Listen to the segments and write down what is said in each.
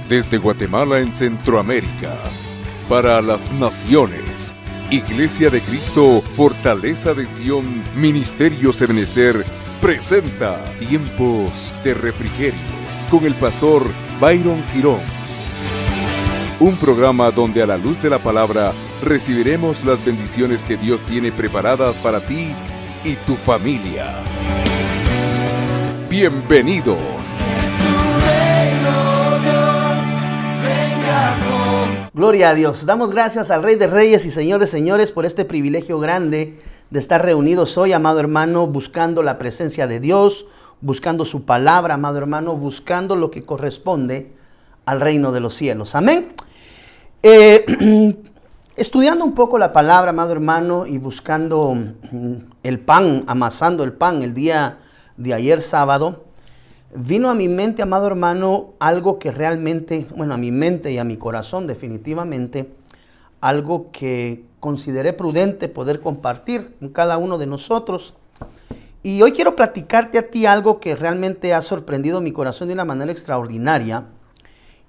Desde Guatemala en Centroamérica, para las naciones, Iglesia de Cristo, Fortaleza de Sion, Ministerio Ebenecer, presenta Tiempos de Refrigerio, con el pastor Byron Girón. Un programa donde a la luz de la palabra recibiremos las bendiciones que Dios tiene preparadas para ti y tu familia. Bienvenidos. Gloria a Dios. Damos gracias al Rey de Reyes y Señor de Señores por este privilegio grande de estar reunidos hoy, amado hermano, buscando la presencia de Dios, buscando su palabra, amado hermano, buscando lo que corresponde al reino de los cielos. Amén. Estudiando un poco la palabra, amado hermano, y buscando el pan, amasando el pan el día de ayer sábado, vino a mi mente, amado hermano, algo que realmente, bueno, a mi mente y a mi corazón definitivamente, algo que consideré prudente poder compartir con cada uno de nosotros. Y hoy quiero platicarte a ti algo que realmente ha sorprendido mi corazón de una manera extraordinaria.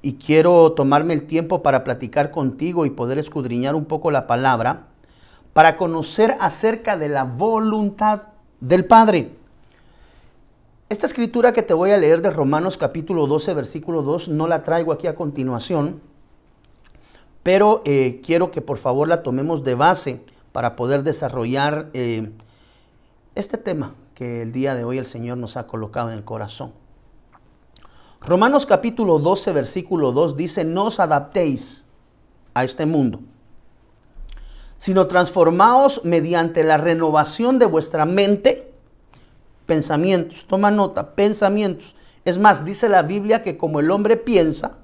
Y quiero tomarme el tiempo para platicar contigo y poder escudriñar un poco la palabra, para conocer acerca de la voluntad del Padre. Esta escritura que te voy a leer de Romanos capítulo 12, versículo 2, no la traigo aquí a continuación, pero quiero que por favor la tomemos de base para poder desarrollar este tema que el día de hoy el Señor nos ha colocado en el corazón. Romanos capítulo 12, versículo 2 dice: no os adaptéis a este mundo, sino transformaos mediante la renovación de vuestra mente. Pensamientos, toma nota, pensamientos. Es más, dice la Biblia que como el hombre piensa,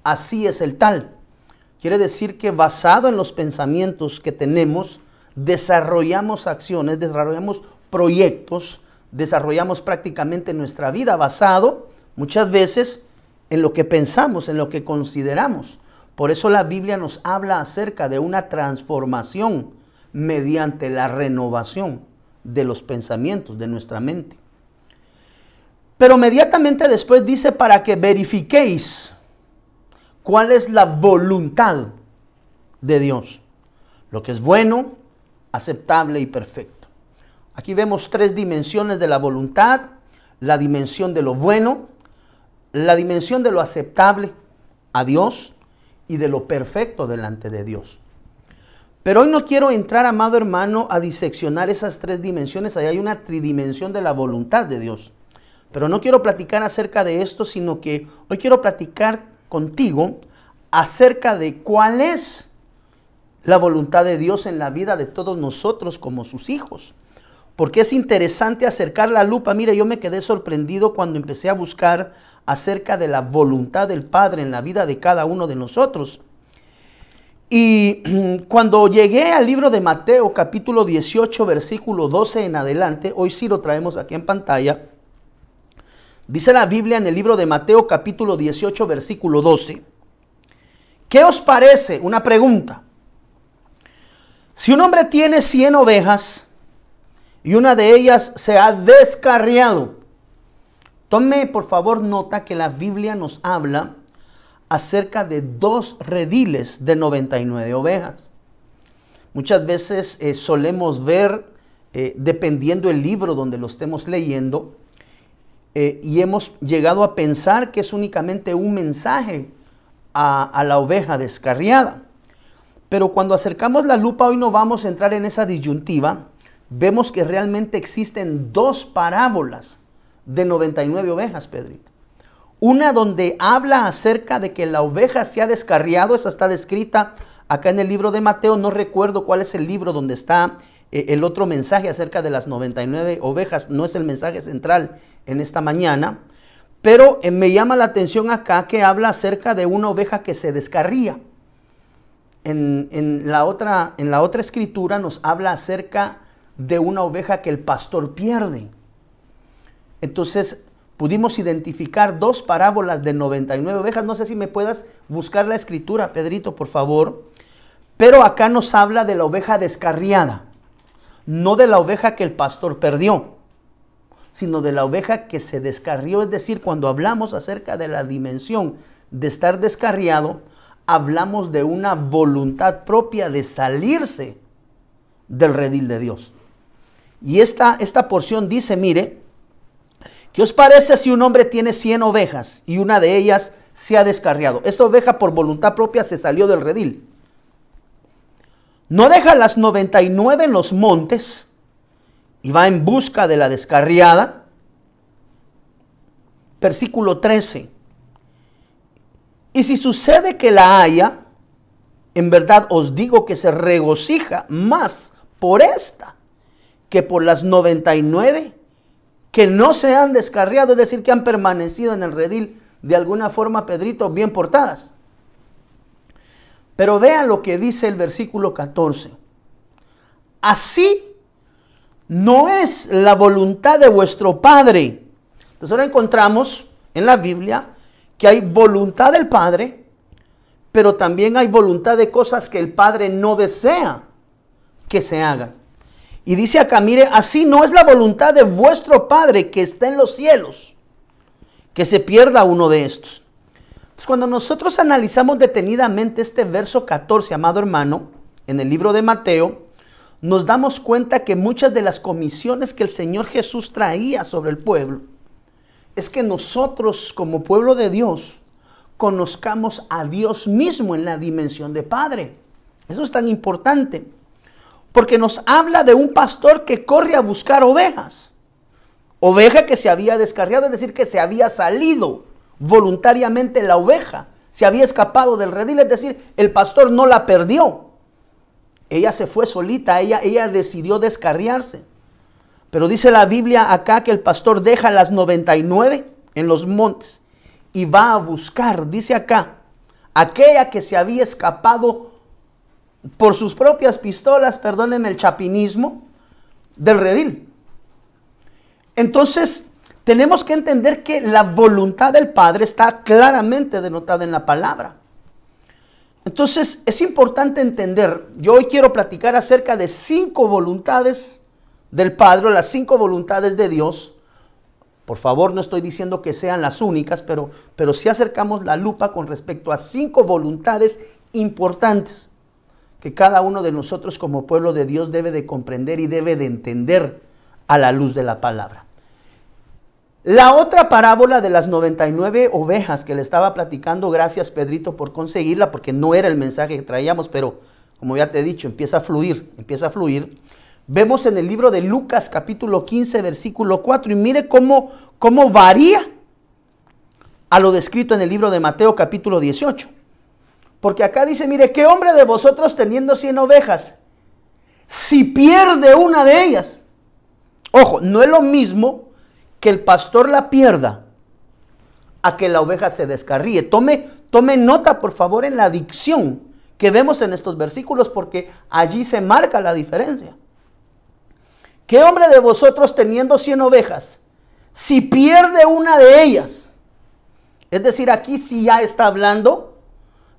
así es el tal. Quiere decir que basado en los pensamientos que tenemos, desarrollamos acciones, desarrollamos proyectos, desarrollamos prácticamente nuestra vida basado muchas veces en lo que pensamos, en lo que consideramos. Por eso la Biblia nos habla acerca de una transformación mediante la renovación de los pensamientos, de nuestra mente. Pero inmediatamente después dice: para que verifiquéis cuál es la voluntad de Dios, lo que es bueno, aceptable y perfecto. Aquí vemos tres dimensiones de la voluntad: la dimensión de lo bueno, la dimensión de lo aceptable a Dios y de lo perfecto delante de Dios. Pero hoy no quiero entrar, amado hermano, a diseccionar esas tres dimensiones. Ahí hay una tridimensión de la voluntad de Dios. Pero no quiero platicar acerca de esto, sino que hoy quiero platicar contigo acerca de cuál es la voluntad de Dios en la vida de todos nosotros como sus hijos. Porque es interesante acercar la lupa. Mire, yo me quedé sorprendido cuando empecé a buscar acerca de la voluntad del Padre en la vida de cada uno de nosotros. Y cuando llegué al libro de Mateo, capítulo 18, versículo 12 en adelante, hoy sí lo traemos aquí en pantalla, dice la Biblia en el libro de Mateo, capítulo 18, versículo 12, ¿qué os parece? Una pregunta. Si un hombre tiene 100 ovejas y una de ellas se ha descarriado, tome por favor nota que la Biblia nos habla acerca de 2 rediles de 99 ovejas. Muchas veces solemos ver, dependiendo el libro donde lo estemos leyendo, y hemos llegado a pensar que es únicamente un mensaje a la oveja descarriada. Pero cuando acercamos la lupa, hoy no vamos a entrar en esa disyuntiva, vemos que realmente existen 2 parábolas de 99 ovejas, Pedrito. Una donde habla acerca de que la oveja se ha descarriado, esa está descrita acá en el libro de Mateo. No recuerdo cuál es el libro donde está el otro mensaje acerca de las 99 ovejas. No es el mensaje central en esta mañana, pero me llama la atención acá que habla acerca de una oveja que se descarría. En la otra escritura nos habla acerca de una oveja que el pastor pierde. Entonces pudimos identificar 2 parábolas de 99 ovejas. No sé si me puedas buscar la escritura, Pedrito, por favor. Pero acá nos habla de la oveja descarriada, no de la oveja que el pastor perdió, sino de la oveja que se descarrió. Es decir, cuando hablamos acerca de la dimensión de estar descarriado, hablamos de una voluntad propia de salirse del redil de Dios. Y esta porción dice, mire, ¿qué os parece si un hombre tiene 100 ovejas y una de ellas se ha descarriado? Esta oveja por voluntad propia se salió del redil. No deja las 99 en los montes y va en busca de la descarriada. Versículo 13. Y si sucede que la haya, en verdad os digo que se regocija más por esta que por las 99 que no se han descarriado, es decir, que han permanecido en el redil de alguna forma, Pedrito, bien portadas. Pero vean lo que dice el versículo 14. Así no es la voluntad de vuestro Padre. Entonces ahora encontramos en la Biblia que hay voluntad del Padre, pero también hay voluntad de cosas que el Padre no desea que se hagan. Y dice acá, mire, así no es la voluntad de vuestro Padre que está en los cielos, que se pierda uno de estos. Entonces, cuando nosotros analizamos detenidamente este verso 14, amado hermano, en el libro de Mateo, nos damos cuenta que muchas de las comisiones que el Señor Jesús traía sobre el pueblo, es que nosotros como pueblo de Dios conozcamos a Dios mismo en la dimensión de Padre. Eso es tan importante, porque nos habla de un pastor que corre a buscar ovejas. Oveja que se había descarriado, es decir, que se había salido voluntariamente la oveja. Se había escapado del redil, es decir, el pastor no la perdió. Ella se fue solita, ella decidió descarriarse. Pero dice la Biblia acá que el pastor deja las 99 en los montes y va a buscar, dice acá, aquella que se había escapado por sus propias pistolas, perdónenme el chapinismo, del redil. Entonces, tenemos que entender que la voluntad del Padre está claramente denotada en la palabra. Entonces, es importante entender, yo hoy quiero platicar acerca de 5 voluntades del Padre, las 5 voluntades de Dios. Por favor, no estoy diciendo que sean las únicas, pero sí acercamos la lupa con respecto a 5 voluntades importantes que cada uno de nosotros como pueblo de Dios debe de comprender y debe de entender a la luz de la palabra. La otra parábola de las 99 ovejas que le estaba platicando, gracias Pedrito por conseguirla, porque no era el mensaje que traíamos, pero como ya te he dicho, empieza a fluir. Vemos en el libro de Lucas capítulo 15 versículo 4 y mire cómo varía a lo descrito en el libro de Mateo capítulo 18. Porque acá dice, mire, ¿qué hombre de vosotros teniendo 100 ovejas, si pierde una de ellas? Ojo, no es lo mismo que el pastor la pierda a que la oveja se descarríe. Tome nota, por favor, en la dicción que vemos en estos versículos, porque allí se marca la diferencia. ¿Qué hombre de vosotros teniendo 100 ovejas, si pierde una de ellas? Es decir, aquí sí ya está hablando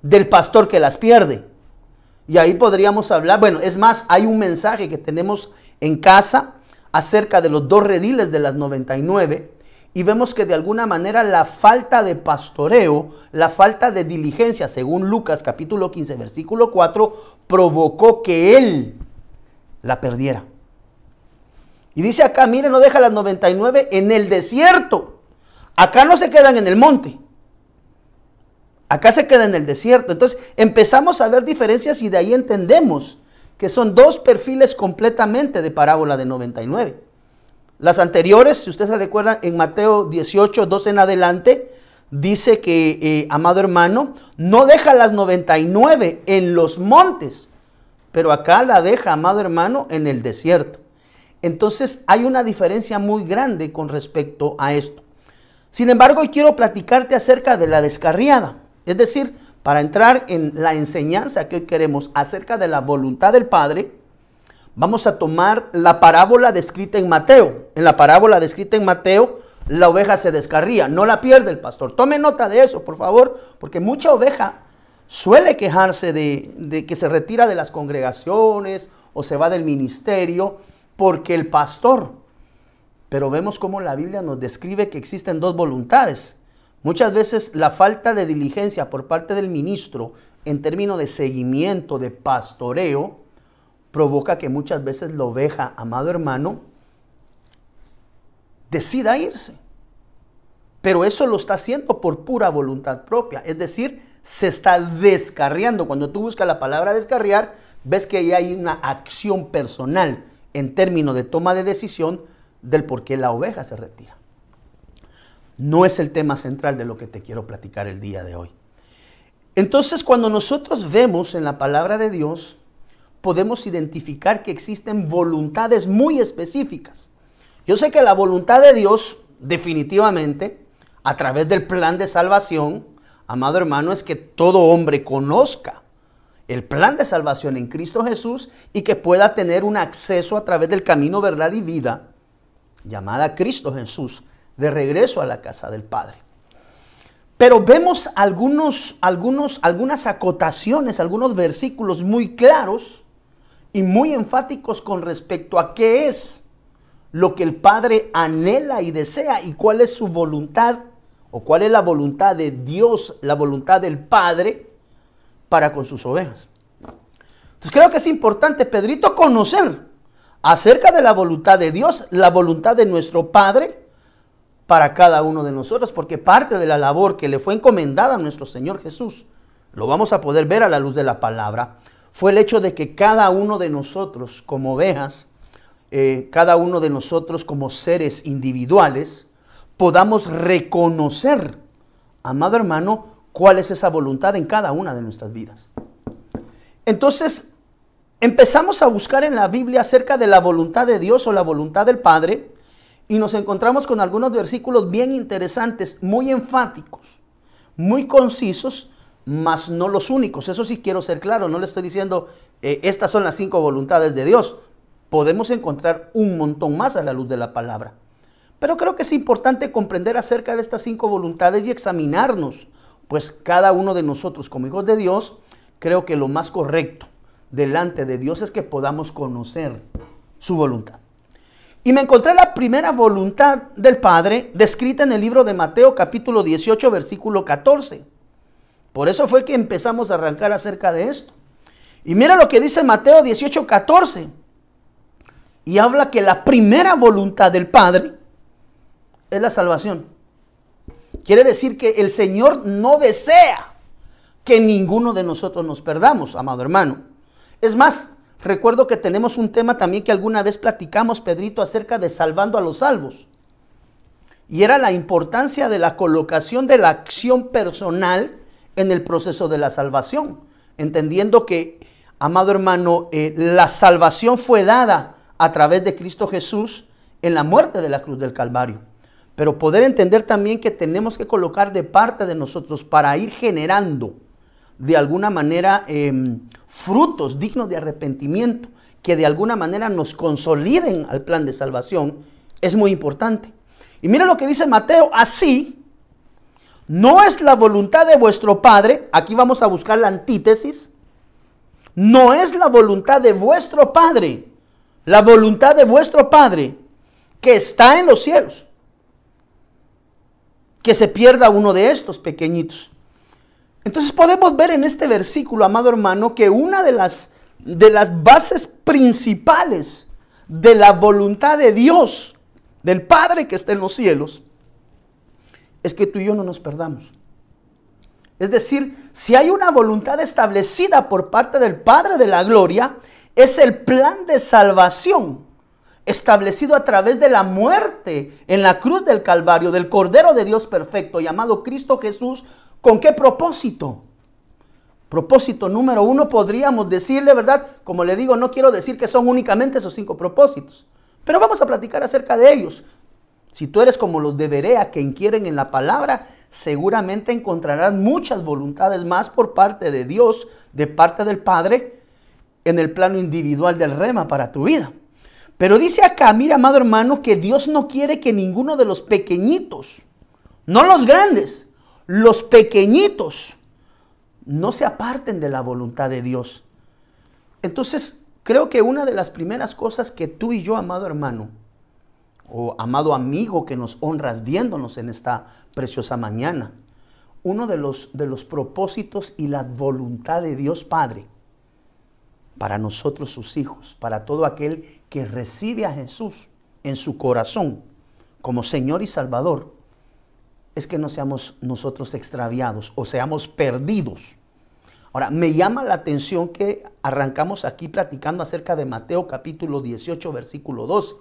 del pastor que las pierde. Y ahí podríamos hablar, bueno, es más, hay un mensaje que tenemos en casa acerca de los 2 rediles de las 99 y vemos que de alguna manera la falta de pastoreo, la falta de diligencia, según Lucas capítulo 15 versículo 4, provocó que él la perdiera. Y dice acá, mire, no deja las 99 en el desierto. Acá no se quedan en el monte. Acá se queda en el desierto. Entonces empezamos a ver diferencias y de ahí entendemos que son 2 perfiles completamente de parábola de 99. Las anteriores, si usted se recuerda, en Mateo 18, 2 en adelante, dice que, amado hermano, no deja las 99 en los montes, pero acá la deja, amado hermano, en el desierto. Entonces hay una diferencia muy grande con respecto a esto. Sin embargo, hoy quiero platicarte acerca de la descarriada. Es decir, para entrar en la enseñanza que hoy queremos acerca de la voluntad del Padre, vamos a tomar la parábola descrita en Mateo. En la parábola descrita en Mateo, la oveja se descarría, no la pierde el pastor. Tome nota de eso, por favor, porque mucha oveja suele quejarse de que se retira de las congregaciones o se va del ministerio porque el pastor. Pero vemos cómo la Biblia nos describe que existen 2 voluntades. Muchas veces la falta de diligencia por parte del ministro en términos de seguimiento, de pastoreo, provoca que muchas veces la oveja, amado hermano, decida irse. Pero eso lo está haciendo por pura voluntad propia. Es decir, se está descarriando. Cuando tú buscas la palabra descarriar, ves que ahí hay una acción personal en términos de toma de decisión del por qué la oveja se retira. No es el tema central de lo que te quiero platicar el día de hoy. Entonces, cuando nosotros vemos en la palabra de Dios, podemos identificar que existen voluntades muy específicas. Yo sé que la voluntad de Dios, definitivamente, a través del plan de salvación, amado hermano, es que todo hombre conozca el plan de salvación en Cristo Jesús y que pueda tener un acceso a través del camino, verdad y vida, llamada Cristo Jesús, de regreso a la casa del Padre. Pero vemos algunas acotaciones, algunos versículos muy claros y muy enfáticos con respecto a qué es lo que el Padre anhela y desea y cuál es su voluntad o cuál es la voluntad de Dios, la voluntad del Padre para con sus ovejas. Entonces creo que es importante, Pedrito, conocer acerca de la voluntad de Dios, la voluntad de nuestro Padre para cada uno de nosotros, porque parte de la labor que le fue encomendada a nuestro Señor Jesús, lo vamos a poder ver a la luz de la palabra, fue el hecho de que cada uno de nosotros como ovejas, cada uno de nosotros como seres individuales, podamos reconocer, amado hermano, cuál es esa voluntad en cada una de nuestras vidas. Entonces, empezamos a buscar en la Biblia acerca de la voluntad de Dios o la voluntad del Padre y nos encontramos con algunos versículos bien interesantes, muy enfáticos, muy concisos, mas no los únicos. Eso sí quiero ser claro, no le estoy diciendo estas son las 5 voluntades de Dios. Podemos encontrar un montón más a la luz de la palabra. Pero creo que es importante comprender acerca de estas 5 voluntades y examinarnos, pues cada uno de nosotros como hijos de Dios, creo que lo más correcto delante de Dios es que podamos conocer su voluntad. Y me encontré la primera voluntad del Padre descrita en el libro de Mateo capítulo 18 versículo 14. Por eso fue que empezamos a arrancar acerca de esto. Y mira lo que dice Mateo 18, 14. Y habla que la primera voluntad del Padre es la salvación. Quiere decir que el Señor no desea que ninguno de nosotros nos perdamos, amado hermano. Es más, recuerdo que tenemos un tema también que alguna vez platicamos, Pedrito, acerca de salvando a los salvos. Y era la importancia de la colocación de la acción personal en el proceso de la salvación. Entendiendo que, amado hermano, la salvación fue dada a través de Cristo Jesús en la muerte de la cruz del Calvario. Pero poder entender también que tenemos que colocar de parte de nosotros para ir generando de alguna manera frutos dignos de arrepentimiento, que de alguna manera nos consoliden al plan de salvación, es muy importante. Y mira lo que dice Mateo, así, no es la voluntad de vuestro Padre, aquí vamos a buscar la antítesis, no es la voluntad de vuestro Padre, la voluntad de vuestro Padre que está en los cielos, que se pierda uno de estos pequeñitos. Entonces podemos ver en este versículo, amado hermano, que una de las bases principales de la voluntad de Dios, del Padre que está en los cielos, es que tú y yo no nos perdamos. Es decir, si hay una voluntad establecida por parte del Padre de la gloria, es el plan de salvación establecido a través de la muerte en la cruz del Calvario del Cordero de Dios perfecto llamado Cristo Jesús. ¿Con qué propósito? Propósito número 1, podríamos decirle, ¿verdad? Como le digo, no quiero decir que son únicamente esos 5 propósitos, pero vamos a platicar acerca de ellos. Si tú eres como los de Berea que inquieren en la palabra, seguramente encontrarás muchas voluntades más por parte de Dios, de parte del Padre, en el plano individual del rema para tu vida. Pero dice acá, mira, amado hermano, que Dios no quiere que ninguno de los pequeñitos, no los grandes, los pequeñitos, no se aparten de la voluntad de Dios. Entonces, creo que una de las primeras cosas que tú y yo, amado hermano, o amado amigo que nos honras viéndonos en esta preciosa mañana, uno de los propósitos y la voluntad de Dios Padre para nosotros sus hijos, para todo aquel que recibe a Jesús en su corazón como Señor y Salvador, es que no seamos nosotros extraviados o seamos perdidos. Ahora, me llama la atención que arrancamos aquí platicando acerca de Mateo capítulo 18, versículo 12.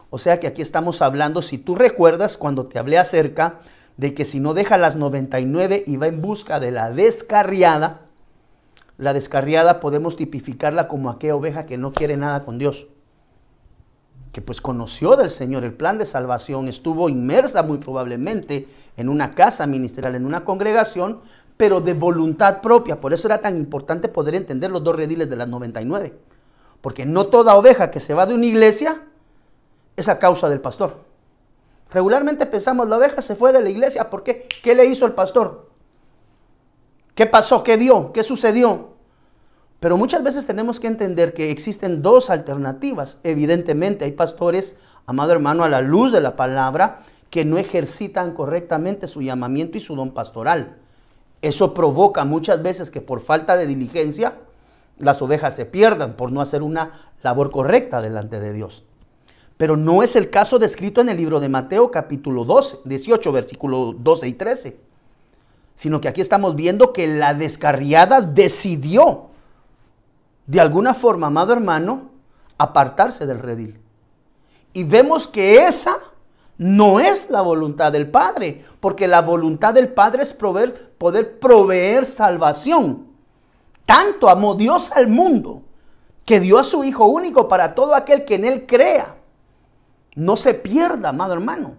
O sea que aquí estamos hablando, si tú recuerdas cuando te hablé acerca de que si no deja las 99 y va en busca de la descarriada podemos tipificarla como aquella oveja que no quiere nada con Dios, que pues conoció del Señor el plan de salvación, estuvo inmersa muy probablemente en una casa ministerial, en una congregación, pero de voluntad propia. Por eso era tan importante poder entender los dos rediles de las 99, porque no toda oveja que se va de una iglesia es a causa del pastor. Regularmente pensamos, la oveja se fue de la iglesia, ¿por qué? ¿Qué le hizo el pastor? ¿Qué pasó? ¿Qué vio? ¿Qué sucedió? Pero muchas veces tenemos que entender que existen dos alternativas. Evidentemente hay pastores, amado hermano, a la luz de la palabra, que no ejercitan correctamente su llamamiento y su don pastoral. Eso provoca muchas veces que por falta de diligencia las ovejas se pierdan por no hacer una labor correcta delante de Dios. Pero no es el caso descrito en el libro de Mateo capítulo 18, versículos 12 y 13. Sino que aquí estamos viendo que la descarriada decidió, de alguna forma, amado hermano, apartarse del redil. Y vemos que esa no es la voluntad del Padre, porque la voluntad del Padre es poder proveer salvación. Tanto amó Dios al mundo, que dio a su Hijo único para todo aquel que en Él crea. No se pierda, amado hermano,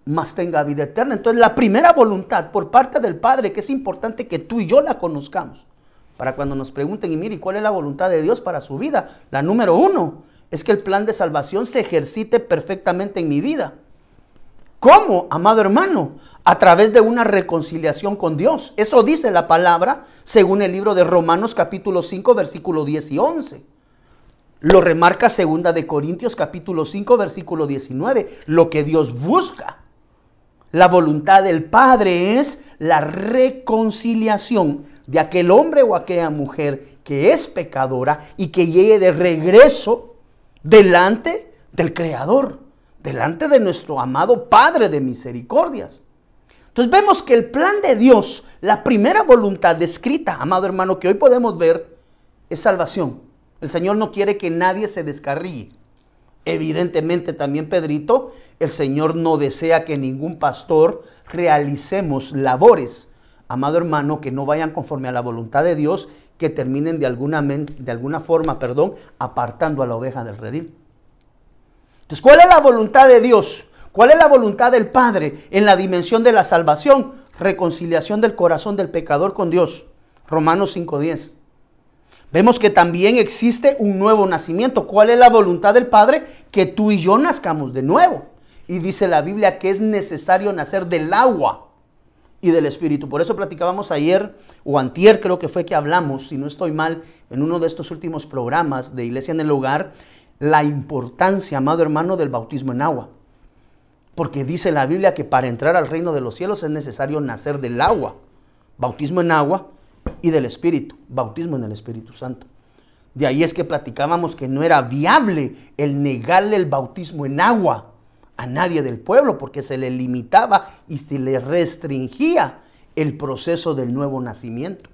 mas tenga vida eterna. Entonces la primera voluntad por parte del Padre, que es importante que tú y yo la conozcamos, para cuando nos pregunten, y mire, ¿cuál es la voluntad de Dios para su vida? La número uno es que el plan de salvación se ejercite perfectamente en mi vida. ¿Cómo, amado hermano? A través de una reconciliación con Dios. Eso dice la palabra según el libro de Romanos capítulo 5, versículo 10 y 11. Lo remarca segunda de Corintios capítulo 5, versículo 19. Lo que Dios busca. La voluntad del Padre es la reconciliación de aquel hombre o aquella mujer que es pecadora y que llegue de regreso delante del Creador, delante de nuestro amado Padre de misericordias. Entonces vemos que el plan de Dios, la primera voluntad descrita, amado hermano, que hoy podemos ver, es salvación. El Señor no quiere que nadie se descarríe. Evidentemente también, Pedrito, el Señor no desea que ningún pastor realicemos labores, amado hermano, que no vayan conforme a la voluntad de Dios, que terminen de alguna forma, apartando a la oveja del redil. Entonces, ¿cuál es la voluntad de Dios? ¿Cuál es la voluntad del Padre en la dimensión de la salvación? Reconciliación del corazón del pecador con Dios. Romanos 5:10. Vemos que también existe un nuevo nacimiento. ¿Cuál es la voluntad del Padre? Que tú y yo nazcamos de nuevo. Y dice la Biblia que es necesario nacer del agua y del Espíritu. Por eso platicábamos ayer o antier, creo que fue que hablamos, si no estoy mal, en uno de estos últimos programas de Iglesia en el Hogar, la importancia, amado hermano, del bautismo en agua. Porque dice la Biblia que para entrar al reino de los cielos es necesario nacer del agua. Bautismo en agua y del Espíritu, bautismo en el Espíritu Santo. De ahí es que platicábamos que no era viable el negarle el bautismo en agua a nadie del pueblo, porque se le limitaba y se le restringía el proceso del nuevo nacimiento.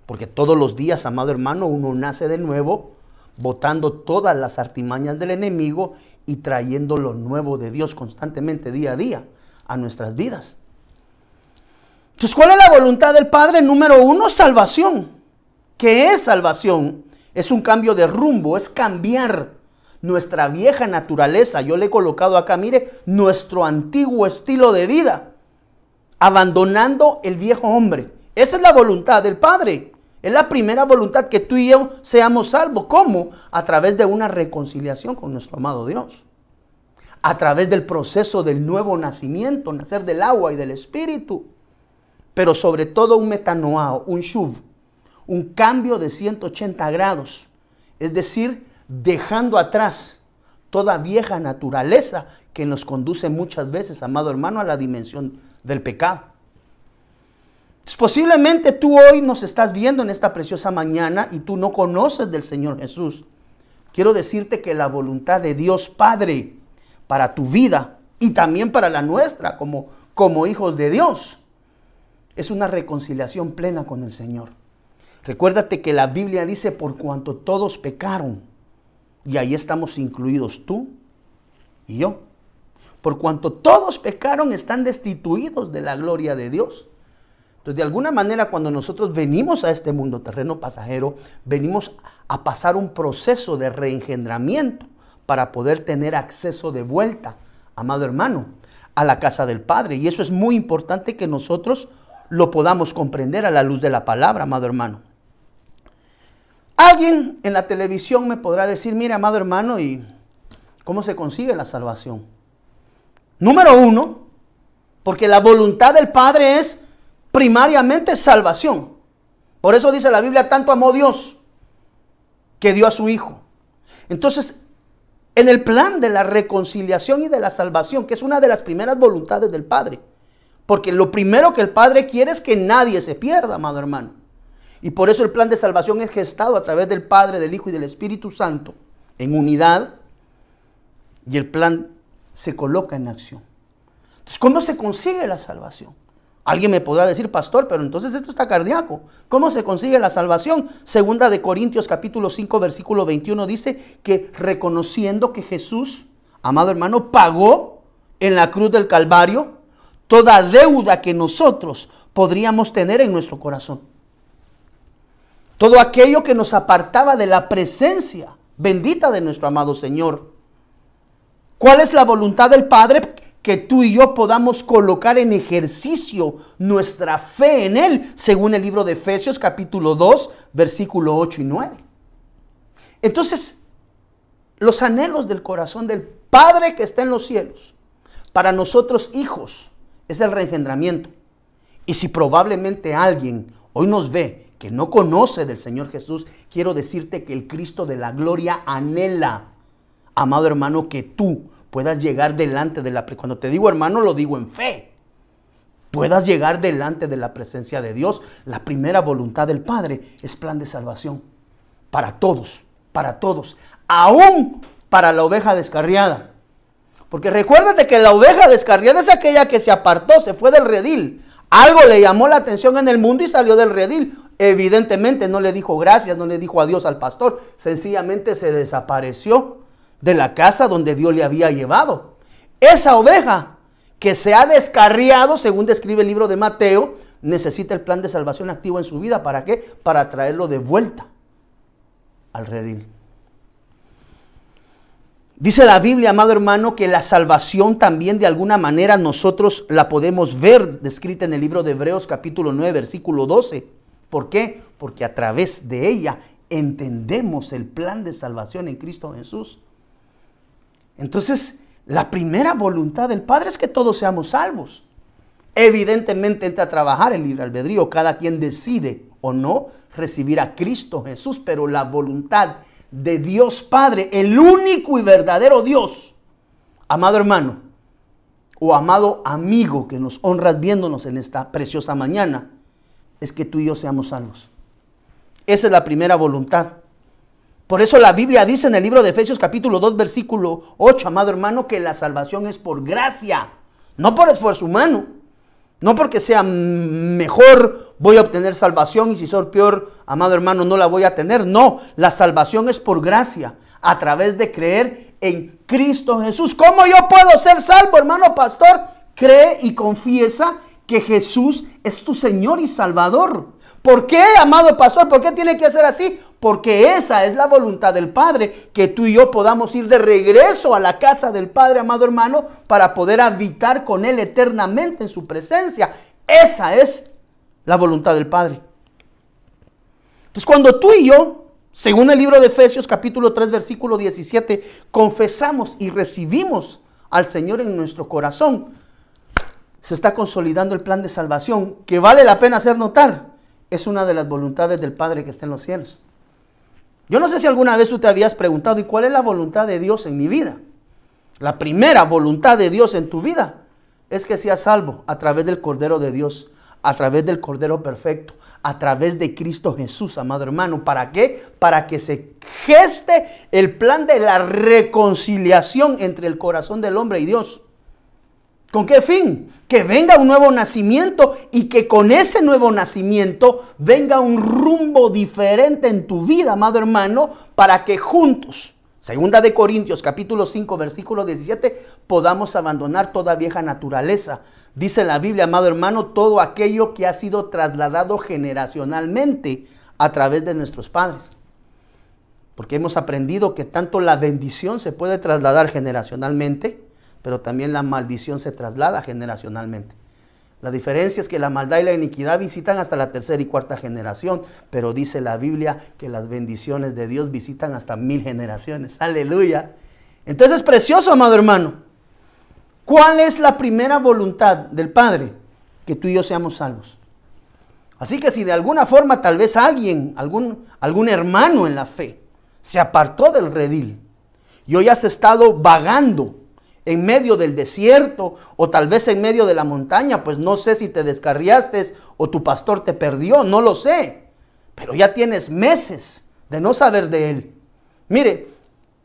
Porque todos los días, amado hermano, uno nace de nuevo, botando todas las artimañas del enemigo y trayendo lo nuevo de Dios constantemente, día a día, a nuestras vidas. Entonces, ¿cuál es la voluntad del Padre? Número uno, salvación. ¿Qué es salvación? Es un cambio de rumbo, es cambiar nuestra vieja naturaleza. Yo le he colocado acá, mire, nuestro antiguo estilo de vida, abandonando el viejo hombre. Esa es la voluntad del Padre. Es la primera voluntad, que tú y yo seamos salvos. ¿Cómo? A través de una reconciliación con nuestro amado Dios. A través del proceso del nuevo nacimiento, nacer del agua y del Espíritu. Pero sobre todo un metanoao, un shuv, un cambio de 180 grados. Es decir, dejando atrás toda vieja naturaleza que nos conduce muchas veces, amado hermano, a la dimensión del pecado. Entonces, posiblemente tú hoy nos estás viendo en esta preciosa mañana y tú no conoces del Señor Jesús. Quiero decirte que la voluntad de Dios Padre para tu vida y también para la nuestra como hijos de Dios es una reconciliación plena con el Señor. Recuérdate que la Biblia dice: por cuanto todos pecaron, y ahí estamos incluidos tú y yo. Por cuanto todos pecaron, están destituidos de la gloria de Dios. Entonces, de alguna manera, cuando nosotros venimos a este mundo terreno pasajero, venimos a pasar un proceso de reengendramiento para poder tener acceso de vuelta, amado hermano, a la casa del Padre. Y eso es muy importante que nosotros lo podamos comprender a la luz de la palabra, amado hermano. Alguien en la televisión me podrá decir: mira, amado hermano, ¿y cómo se consigue la salvación? Número uno, porque la voluntad del Padre es primariamente salvación. Por eso dice la Biblia: tanto amó Dios que dio a su Hijo. Entonces, en el plan de la reconciliación y de la salvación, que es una de las primeras voluntades del Padre, porque lo primero que el Padre quiere es que nadie se pierda, amado hermano. Y por eso el plan de salvación es gestado a través del Padre, del Hijo y del Espíritu Santo en unidad, y el plan se coloca en acción. Entonces, ¿cómo se consigue la salvación? Alguien me podrá decir: pastor, pero entonces esto está cardíaco. ¿Cómo se consigue la salvación? Segunda de Corintios capítulo 5 versículo 21 dice que reconociendo que Jesús, amado hermano, pagó en la cruz del Calvario toda deuda que nosotros podríamos tener en nuestro corazón. Todo aquello que nos apartaba de la presencia bendita de nuestro amado Señor. ¿Cuál es la voluntad del Padre? Que tú y yo podamos colocar en ejercicio nuestra fe en Él, según el libro de Efesios capítulo 2, versículo 8 y 9. Entonces, los anhelos del corazón del Padre que está en los cielos, para nosotros hijos, es el reengendramiento. Y si probablemente alguien hoy nos ve que no conoce del Señor Jesús, quiero decirte que el Cristo de la gloria anhela, amado hermano, que tú puedas llegar delante de la presencia. Cuando te digo hermano, lo digo en fe. Puedas llegar delante de la presencia de Dios. La primera voluntad del Padre es plan de salvación. Para todos, aún para la oveja descarriada. Porque recuérdate que la oveja descarriada es aquella que se apartó, se fue del redil. Algo le llamó la atención en el mundo y salió del redil. Evidentemente no le dijo gracias, no le dijo adiós al pastor. Sencillamente se desapareció de la casa donde Dios le había llevado. Esa oveja que se ha descarriado, según describe el libro de Mateo, necesita el plan de salvación activo en su vida. ¿Para qué? Para traerlo de vuelta al redil. Dice la Biblia, amado hermano, que la salvación también de alguna manera nosotros la podemos ver descrita en el libro de Hebreos capítulo 9, versículo 12. ¿Por qué? Porque a través de ella entendemos el plan de salvación en Cristo Jesús. Entonces, la primera voluntad del Padre es que todos seamos salvos. Evidentemente entra a trabajar el libre albedrío. Cada quien decide o no recibir a Cristo Jesús, pero la voluntad de Dios Padre, el único y verdadero Dios, amado hermano o amado amigo que nos honras viéndonos en esta preciosa mañana, es que tú y yo seamos salvos. Esa es la primera voluntad. Por eso la Biblia dice en el libro de Efesios capítulo 2 versículo 8, amado hermano, que la salvación es por gracia, no por esfuerzo humano. No porque sea mejor voy a obtener salvación y si soy peor, amado hermano, no la voy a tener. No, la salvación es por gracia, a través de creer en Cristo Jesús. ¿Cómo yo puedo ser salvo, hermano pastor? Cree y confiesa que Jesús es tu Señor y Salvador. ¿Por qué, amado pastor? ¿Por qué tiene que ser así? Porque esa es la voluntad del Padre, que tú y yo podamos ir de regreso a la casa del Padre, amado hermano, para poder habitar con Él eternamente en su presencia. Esa es la voluntad del Padre. Entonces, cuando tú y yo, según el libro de Efesios capítulo 3, versículo 17, confesamos y recibimos al Señor en nuestro corazón, se está consolidando el plan de salvación, que vale la pena hacer notar. Es una de las voluntades del Padre que está en los cielos. Yo no sé si alguna vez tú te habías preguntado, ¿y cuál es la voluntad de Dios en mi vida? La primera voluntad de Dios en tu vida es que seas salvo a través del Cordero de Dios, a través del Cordero perfecto, a través de Cristo Jesús, amado hermano. ¿Para qué? Para que se geste el plan de la reconciliación entre el corazón del hombre y Dios. ¿Con qué fin? Que venga un nuevo nacimiento y que con ese nuevo nacimiento venga un rumbo diferente en tu vida, amado hermano, para que juntos, segunda de Corintios capítulo 5 versículo 17, podamos abandonar toda vieja naturaleza. Dice la Biblia, amado hermano, todo aquello que ha sido trasladado generacionalmente a través de nuestros padres. Porque hemos aprendido que tanto la bendición se puede trasladar generacionalmente, pero también la maldición se traslada generacionalmente. La diferencia es que la maldad y la iniquidad visitan hasta la tercera y cuarta generación, pero dice la Biblia que las bendiciones de Dios visitan hasta 1000 generaciones. ¡Aleluya! Entonces es precioso, amado hermano. ¿Cuál es la primera voluntad del Padre? Que tú y yo seamos salvos. Así que si de alguna forma tal vez alguien, algún hermano en la fe, se apartó del redil y hoy has estado vagando en medio del desierto o tal vez en medio de la montaña, pues no sé si te descarriaste o tu pastor te perdió, no lo sé, pero ya tienes meses de no saber de él. Mire,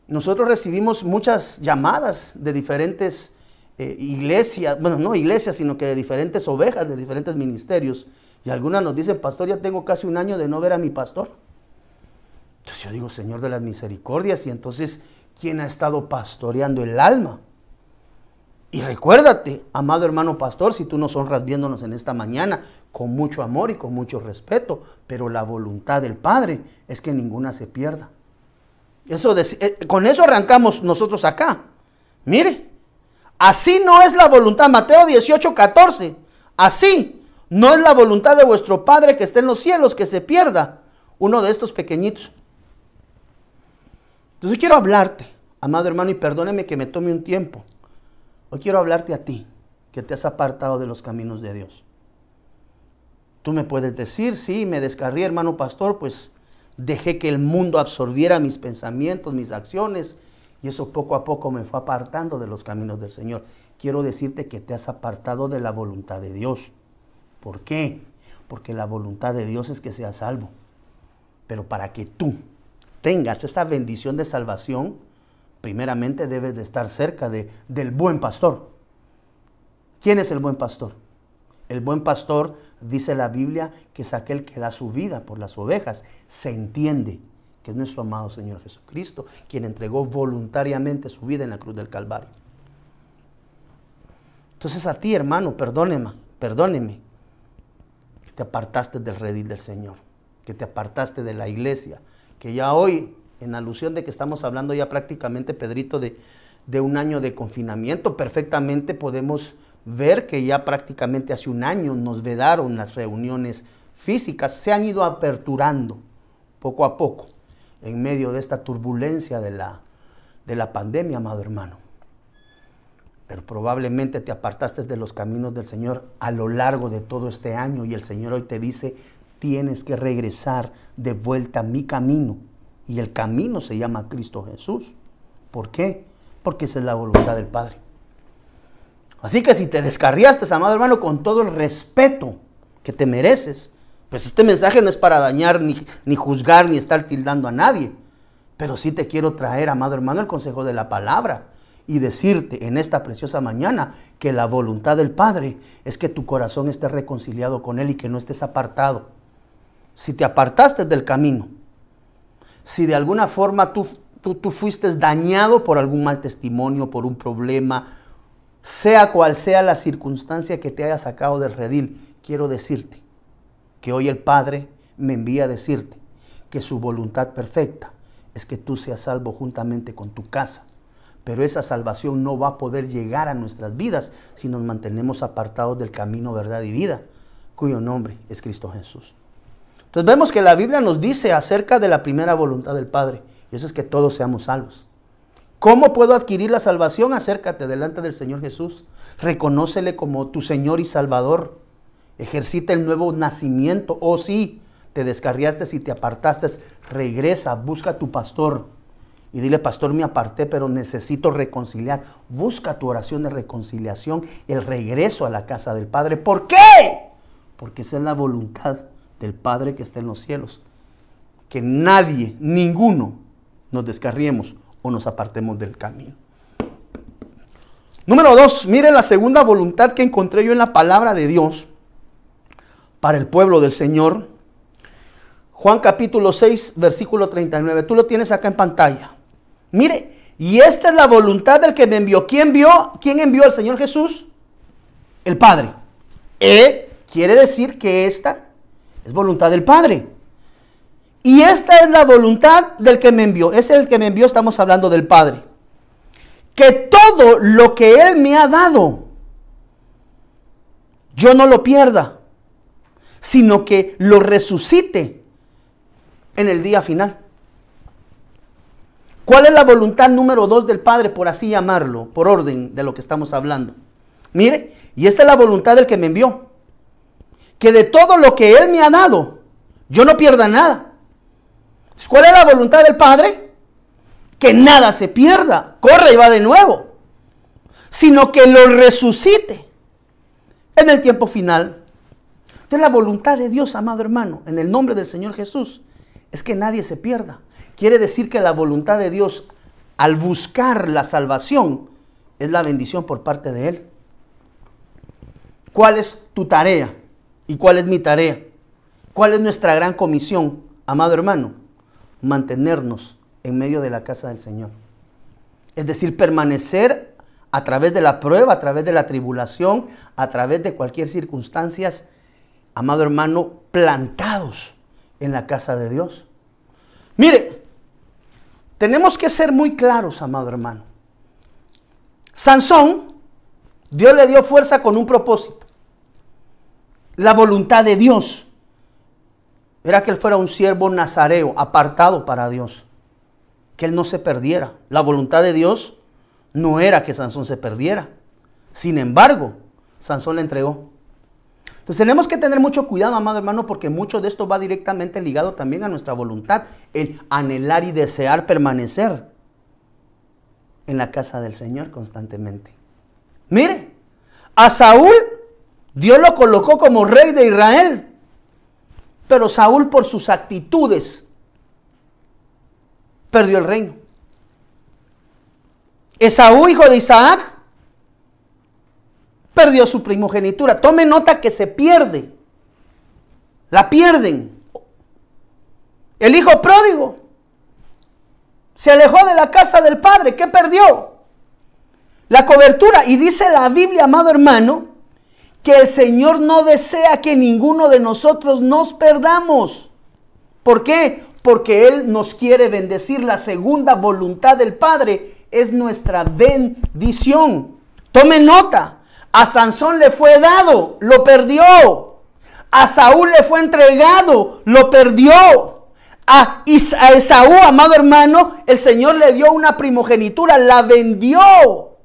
nosotros recibimos muchas llamadas de diferentes iglesias, bueno, no iglesias, sino que de diferentes ovejas, de diferentes ministerios, y algunas nos dicen, pastor, ya tengo casi un año de no ver a mi pastor. Entonces yo digo, Señor de las misericordias, y entonces, ¿quién ha estado pastoreando el alma? Y recuérdate, amado hermano pastor, si tú nos honras viéndonos en esta mañana, con mucho amor y con mucho respeto, pero la voluntad del Padre es que ninguna se pierda. Con eso arrancamos nosotros acá. Mire, así no es la voluntad, Mateo 18:14, así no es la voluntad de vuestro Padre que esté en los cielos, que se pierda uno de estos pequeñitos. Entonces quiero hablarte, amado hermano, y perdóneme que me tome un tiempo. Hoy quiero hablarte a ti, que te has apartado de los caminos de Dios. Tú me puedes decir, sí, me descarrié, hermano pastor, pues dejé que el mundo absorbiera mis pensamientos, mis acciones, y eso poco a poco me fue apartando de los caminos del Señor. Quiero decirte que te has apartado de la voluntad de Dios. ¿Por qué? Porque la voluntad de Dios es que seas salvo. Pero para que tú tengas esa bendición de salvación, primeramente debes de estar cerca del buen pastor. ¿Quién es el buen pastor? El buen pastor, dice la Biblia, que es aquel que da su vida por las ovejas. Se entiende que es nuestro amado Señor Jesucristo, quien entregó voluntariamente su vida en la cruz del Calvario. Entonces a ti, hermano, perdóneme, que te apartaste del redil del Señor, que te apartaste de la iglesia, que ya hoy, en alusión de que estamos hablando ya prácticamente, Pedrito, de un año de confinamiento, perfectamente podemos ver que ya prácticamente hace un año nos vedaron las reuniones físicas, se han ido aperturando poco a poco en medio de esta turbulencia de la pandemia, amado hermano. Pero probablemente te apartaste de los caminos del Señor a lo largo de todo este año y el Señor hoy te dice, tienes que regresar de vuelta a mi camino. Y el camino se llama Cristo Jesús. ¿Por qué? Porque esa es la voluntad del Padre. Así que si te descarriaste, amado hermano, con todo el respeto que te mereces, pues este mensaje no es para dañar, ni juzgar, ni estar tildando a nadie. Pero sí te quiero traer, amado hermano, el consejo de la palabra y decirte en esta preciosa mañana que la voluntad del Padre es que tu corazón esté reconciliado con Él y que no estés apartado. Si te apartaste del camino, si de alguna forma tú fuiste dañado por algún mal testimonio, por un problema, sea cual sea la circunstancia que te haya sacado del redil, quiero decirte que hoy el Padre me envía a decirte que su voluntad perfecta es que tú seas salvo juntamente con tu casa. Pero esa salvación no va a poder llegar a nuestras vidas si nos mantenemos apartados del camino, verdad y vida, cuyo nombre es Cristo Jesús. Entonces vemos que la Biblia nos dice acerca de la primera voluntad del Padre, y eso es que todos seamos salvos. ¿Cómo puedo adquirir la salvación? Acércate delante del Señor Jesús, reconócele como tu Señor y Salvador, ejercita el nuevo nacimiento, sí, te descarriaste y te apartaste, regresa, busca a tu pastor y dile: pastor, me aparté, pero necesito reconciliar. Busca tu oración de reconciliación, el regreso a la casa del Padre. ¿Por qué? Porque esa es la voluntad del Padre que está en los cielos. Que nadie, ninguno, nos descarriemos o nos apartemos del camino. Número 2, mire la segunda voluntad que encontré yo en la palabra de Dios para el pueblo del Señor. Juan capítulo 6, versículo 39. Tú lo tienes acá en pantalla. Mire, y esta es la voluntad del que me envió. ¿Quién envió al Señor Jesús? El Padre. Quiere decir que esta es voluntad del Padre. Y esta es la voluntad del que me envió. Es el que me envió, estamos hablando del Padre. Que todo lo que Él me ha dado, yo no lo pierda, sino que lo resucite en el día final. ¿Cuál es la voluntad número 2 del Padre, por así llamarlo, por orden de lo que estamos hablando? Mire, y esta es la voluntad del que me envió. Que de todo lo que Él me ha dado, yo no pierda nada. ¿Cuál es la voluntad del Padre? Que nada se pierda, corre y va de nuevo, sino que lo resucite en el tiempo final. Entonces la voluntad de Dios, amado hermano, en el nombre del Señor Jesús, es que nadie se pierda. Quiere decir que la voluntad de Dios, al buscar la salvación, es la bendición por parte de Él. ¿Cuál es tu tarea? ¿Y cuál es mi tarea? ¿Cuál es nuestra gran comisión, amado hermano? Mantenernos en medio de la casa del Señor. Es decir, permanecer a través de la prueba, a través de la tribulación, a través de cualquier circunstancia, amado hermano, plantados en la casa de Dios. Mire, tenemos que ser muy claros, amado hermano. Sansón, Dios le dio fuerza con un propósito. La voluntad de Dios era que él fuera un siervo nazareo, apartado para Dios. Que él no se perdiera. La voluntad de Dios no era que Sansón se perdiera. Sin embargo, Sansón le entregó. Entonces tenemos que tener mucho cuidado, amado hermano, porque mucho de esto va directamente ligado también a nuestra voluntad. El anhelar y desear permanecer en la casa del Señor constantemente. Mire, a Saúl Dios lo colocó como rey de Israel. Pero Saúl, por sus actitudes, perdió el reino. Esaú, hijo de Isaac, perdió su primogenitura. Tome nota que se pierde. La pierden. El hijo pródigo se alejó de la casa del padre. ¿Qué perdió? La cobertura. Y dice la Biblia, amado hermano, que el Señor no desea que ninguno de nosotros nos perdamos. ¿Por qué? Porque Él nos quiere bendecir. La segunda voluntad del Padre es nuestra bendición. Tome nota. A Sansón le fue dado, lo perdió. A Saúl le fue entregado, lo perdió. A Esaú, amado hermano, el Señor le dio una primogenitura, la vendió.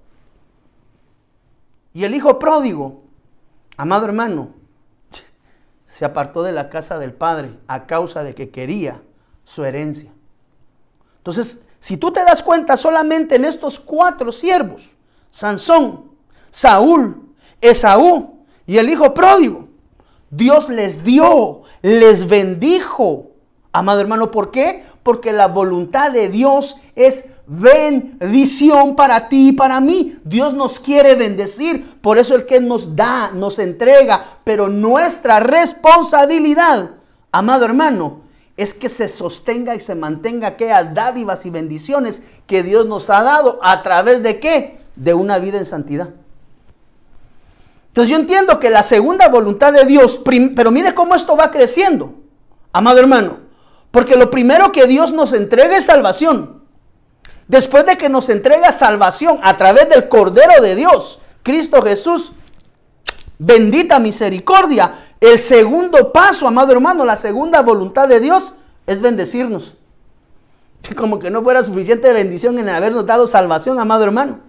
Y el hijo pródigo, amado hermano, se apartó de la casa del padre a causa de que quería su herencia. Entonces, si tú te das cuenta solamente en estos 4 siervos, Sansón, Saúl, Esaú y el hijo pródigo, Dios les dio, les bendijo. Amado hermano, ¿por qué? Porque la voluntad de Dios es bendición para ti y para mí. Dios nos quiere bendecir, por eso el que nos da, nos entrega, pero nuestra responsabilidad, amado hermano, es que se sostenga y se mantenga aquellas dádivas y bendiciones que Dios nos ha dado. ¿A través de qué? De una vida en santidad. Entonces yo entiendo que la segunda voluntad de Dios, pero mire cómo esto va creciendo, amado hermano, porque lo primero que Dios nos entrega es salvación. Después de que nos entrega salvación a través del Cordero de Dios, Cristo Jesús, bendita misericordia, el segundo paso, amado hermano, la segunda voluntad de Dios es bendecirnos. Como que no fuera suficiente bendición en habernos dado salvación, amado hermano.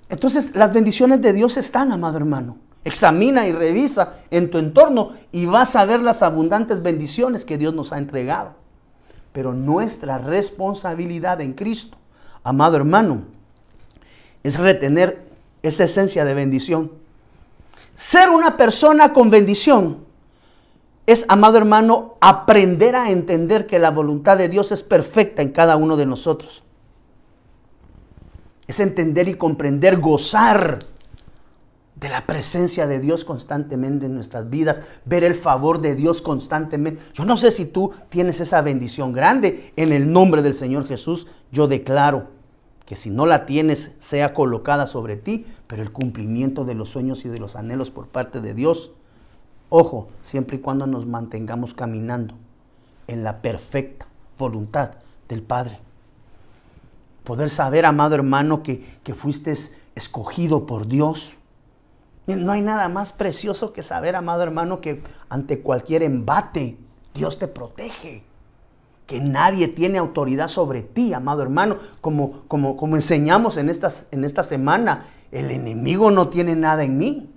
Entonces las bendiciones de Dios están, amado hermano. Examina y revisa en tu entorno y vas a ver las abundantes bendiciones que Dios nos ha entregado. Pero nuestra responsabilidad en Cristo, amado hermano, es retener esa esencia de bendición. Ser una persona con bendición es, amado hermano, aprender a entender que la voluntad de Dios es perfecta en cada uno de nosotros. Es entender y comprender, gozar de la presencia de Dios constantemente en nuestras vidas, ver el favor de Dios constantemente. Yo no sé si tú tienes esa bendición grande. En el nombre del Señor Jesús, yo declaro que si no la tienes, sea colocada sobre ti, pero el cumplimiento de los sueños y de los anhelos por parte de Dios, ojo, siempre y cuando nos mantengamos caminando en la perfecta voluntad del Padre. Poder saber, amado hermano, que fuiste escogido por Dios. No hay nada más precioso que saber, amado hermano, que ante cualquier embate Dios te protege. Que nadie tiene autoridad sobre ti, amado hermano. Como enseñamos en esta semana, el enemigo no tiene nada en mí.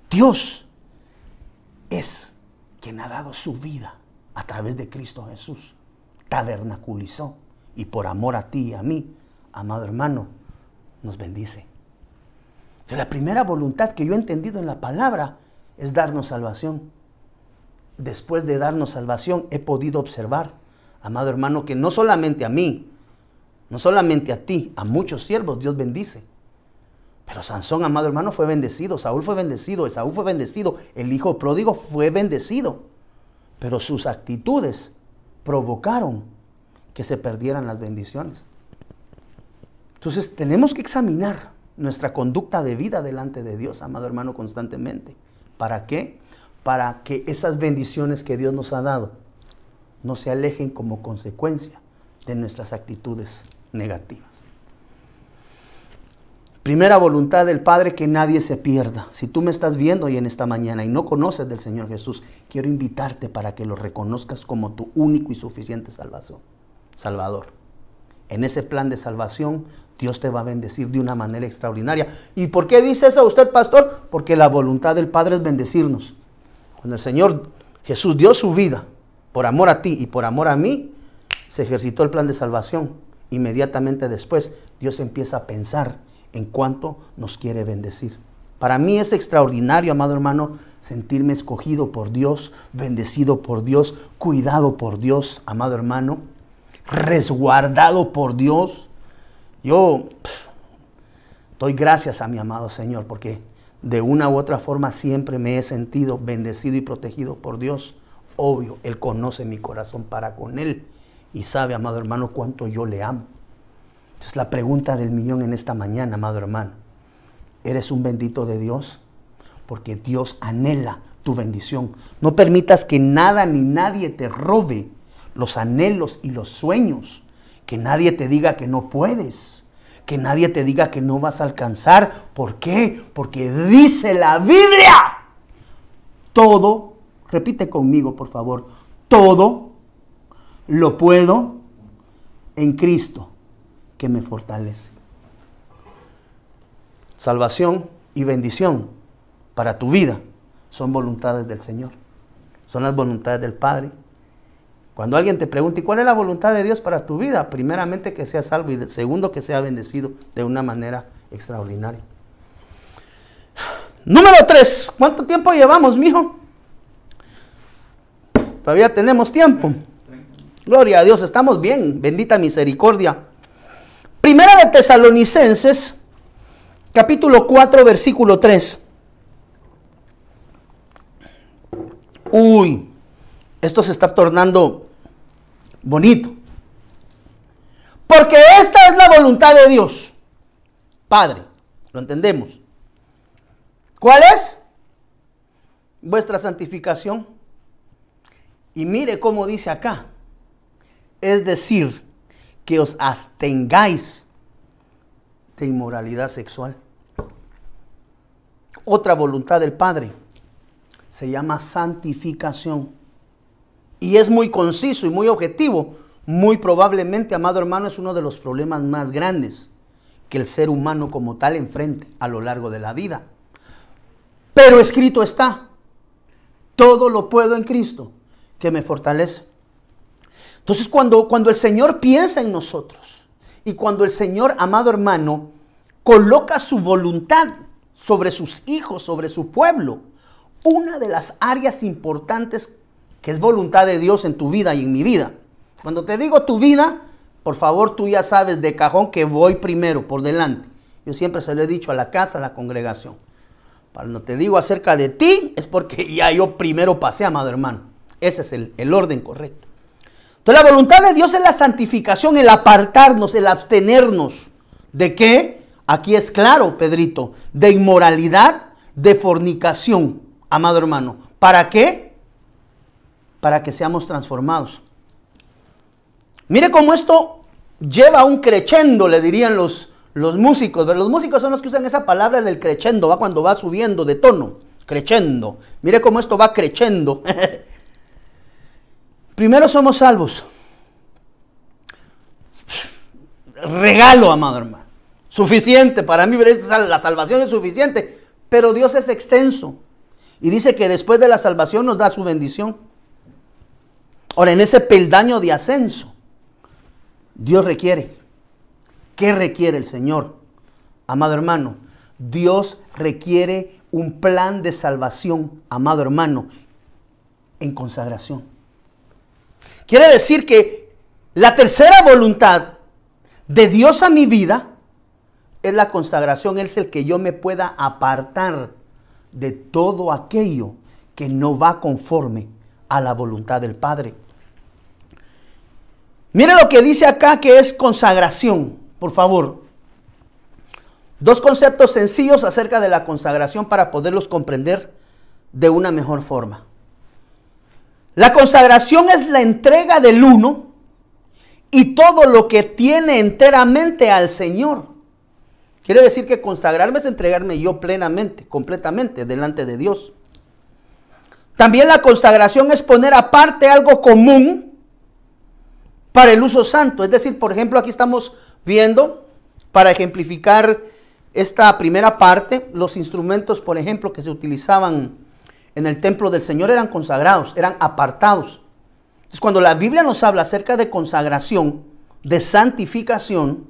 Dios es quien ha dado su vida a través de Cristo Jesús. Tabernaculizó y por amor a ti y a mí, amado hermano, nos bendice. Entonces, la primera voluntad que yo he entendido en la palabra es darnos salvación. Después de darnos salvación, he podido observar, amado hermano, que no solamente a mí, no solamente a ti, a muchos siervos Dios bendice. Pero Sansón, amado hermano, fue bendecido, Saúl fue bendecido, Esaú fue bendecido, el hijo pródigo fue bendecido. Pero sus actitudes provocaron que se perdieran las bendiciones. Entonces, tenemos que examinar nuestra conducta de vida delante de Dios, amado hermano, constantemente. ¿Para qué? Para que esas bendiciones que Dios nos ha dado no se alejen como consecuencia de nuestras actitudes negativas. Primera voluntad del Padre, que nadie se pierda. Si tú me estás viendo hoy en esta mañana y no conoces del Señor Jesús, quiero invitarte para que lo reconozcas como tu único y suficiente Salvador. En ese plan de salvación, Dios te va a bendecir de una manera extraordinaria. ¿Y por qué dice eso usted, pastor? Porque la voluntad del Padre es bendecirnos. Cuando el Señor Jesús dio su vida por amor a ti y por amor a mí, se ejercitó el plan de salvación. Inmediatamente después, Dios empieza a pensar en cuánto nos quiere bendecir. Para mí es extraordinario, amado hermano, sentirme escogido por Dios, bendecido por Dios, cuidado por Dios, amado hermano, resguardado por Dios. Yo doy gracias a mi amado Señor porque de una u otra forma siempre me he sentido bendecido y protegido por Dios. Obvio, Él conoce mi corazón para con Él y sabe, amado hermano, cuánto yo le amo. Entonces, la pregunta del millón en esta mañana, amado hermano, ¿eres un bendito de Dios? Porque Dios anhela tu bendición. No permitas que nada ni nadie te robe los anhelos y los sueños. Que nadie te diga que no puedes. Que nadie te diga que no vas a alcanzar. ¿Por qué? Porque dice la Biblia. Todo, repite conmigo por favor, todo lo puedo en Cristo que me fortalece. Salvación y bendición para tu vida son voluntades del Señor. Son las voluntades del Padre. Cuando alguien te pregunte, ¿cuál es la voluntad de Dios para tu vida? Primeramente, que seas salvo y segundo, que sea bendecido de una manera extraordinaria. Número 3. ¿Cuánto tiempo llevamos, mijo? Todavía tenemos tiempo. Gloria a Dios, estamos bien. Bendita misericordia. Primera de Tesalonicenses, capítulo 4, versículo 3. Uy, esto se está tornando bonito. Porque esta es la voluntad de Dios, Padre. ¿Lo entendemos? ¿Cuál es? Vuestra santificación. Y mire cómo dice acá. Es decir, que os abstengáis de inmoralidad sexual. Otra voluntad del Padre se llama santificación. Y es muy conciso y muy objetivo. Muy probablemente, amado hermano, es uno de los problemas más grandes que el ser humano como tal enfrente a lo largo de la vida. Pero escrito está, todo lo puedo en Cristo que me fortalece. Entonces cuando el Señor piensa en nosotros y cuando el Señor, amado hermano, coloca su voluntad sobre sus hijos, sobre su pueblo, una de las áreas importantes que es voluntad de Dios en tu vida y en mi vida. Cuando te digo tu vida, por favor, tú ya sabes de cajón que voy primero, por delante. Yo siempre se lo he dicho a la casa, a la congregación. Cuando te digo acerca de ti, es porque ya yo primero pasé, amado hermano. Ese es el orden correcto. Entonces la voluntad de Dios es la santificación, el apartarnos, el abstenernos. ¿De qué? Aquí es claro, Pedrito. De inmoralidad, de fornicación, amado hermano. ¿Para qué? Para que seamos transformados. Mire cómo esto lleva a un crescendo, le dirían los músicos. Los músicos son los que usan esa palabra del crescendo, va cuando va subiendo de tono. Crescendo. Mire cómo esto va crescendo. Primero somos salvos. Regalo, amado hermano. Suficiente. Para mí la salvación es suficiente. Pero Dios es extenso. Y dice que después de la salvación nos da su bendición. Ahora, en ese peldaño de ascenso, Dios requiere. ¿Qué requiere el Señor? Amado hermano, Dios requiere un plan de salvación, amado hermano, en consagración. Quiere decir que la tercera voluntad de Dios a mi vida es la consagración. Es el que yo me pueda apartar de todo aquello que no va conforme a la voluntad del Padre. Mire lo que dice acá que es consagración, por favor. Dos conceptos sencillos acerca de la consagración para poderlos comprender de una mejor forma. La consagración es la entrega del uno y todo lo que tiene enteramente al Señor. Quiere decir que consagrarme es entregarme yo plenamente, completamente delante de Dios. También la consagración es poner aparte algo común para el uso santo. Es decir, por ejemplo, aquí estamos viendo, para ejemplificar esta primera parte, los instrumentos, por ejemplo, que se utilizaban en el templo del Señor eran consagrados, eran apartados. Entonces, cuando la Biblia nos habla acerca de consagración, de santificación,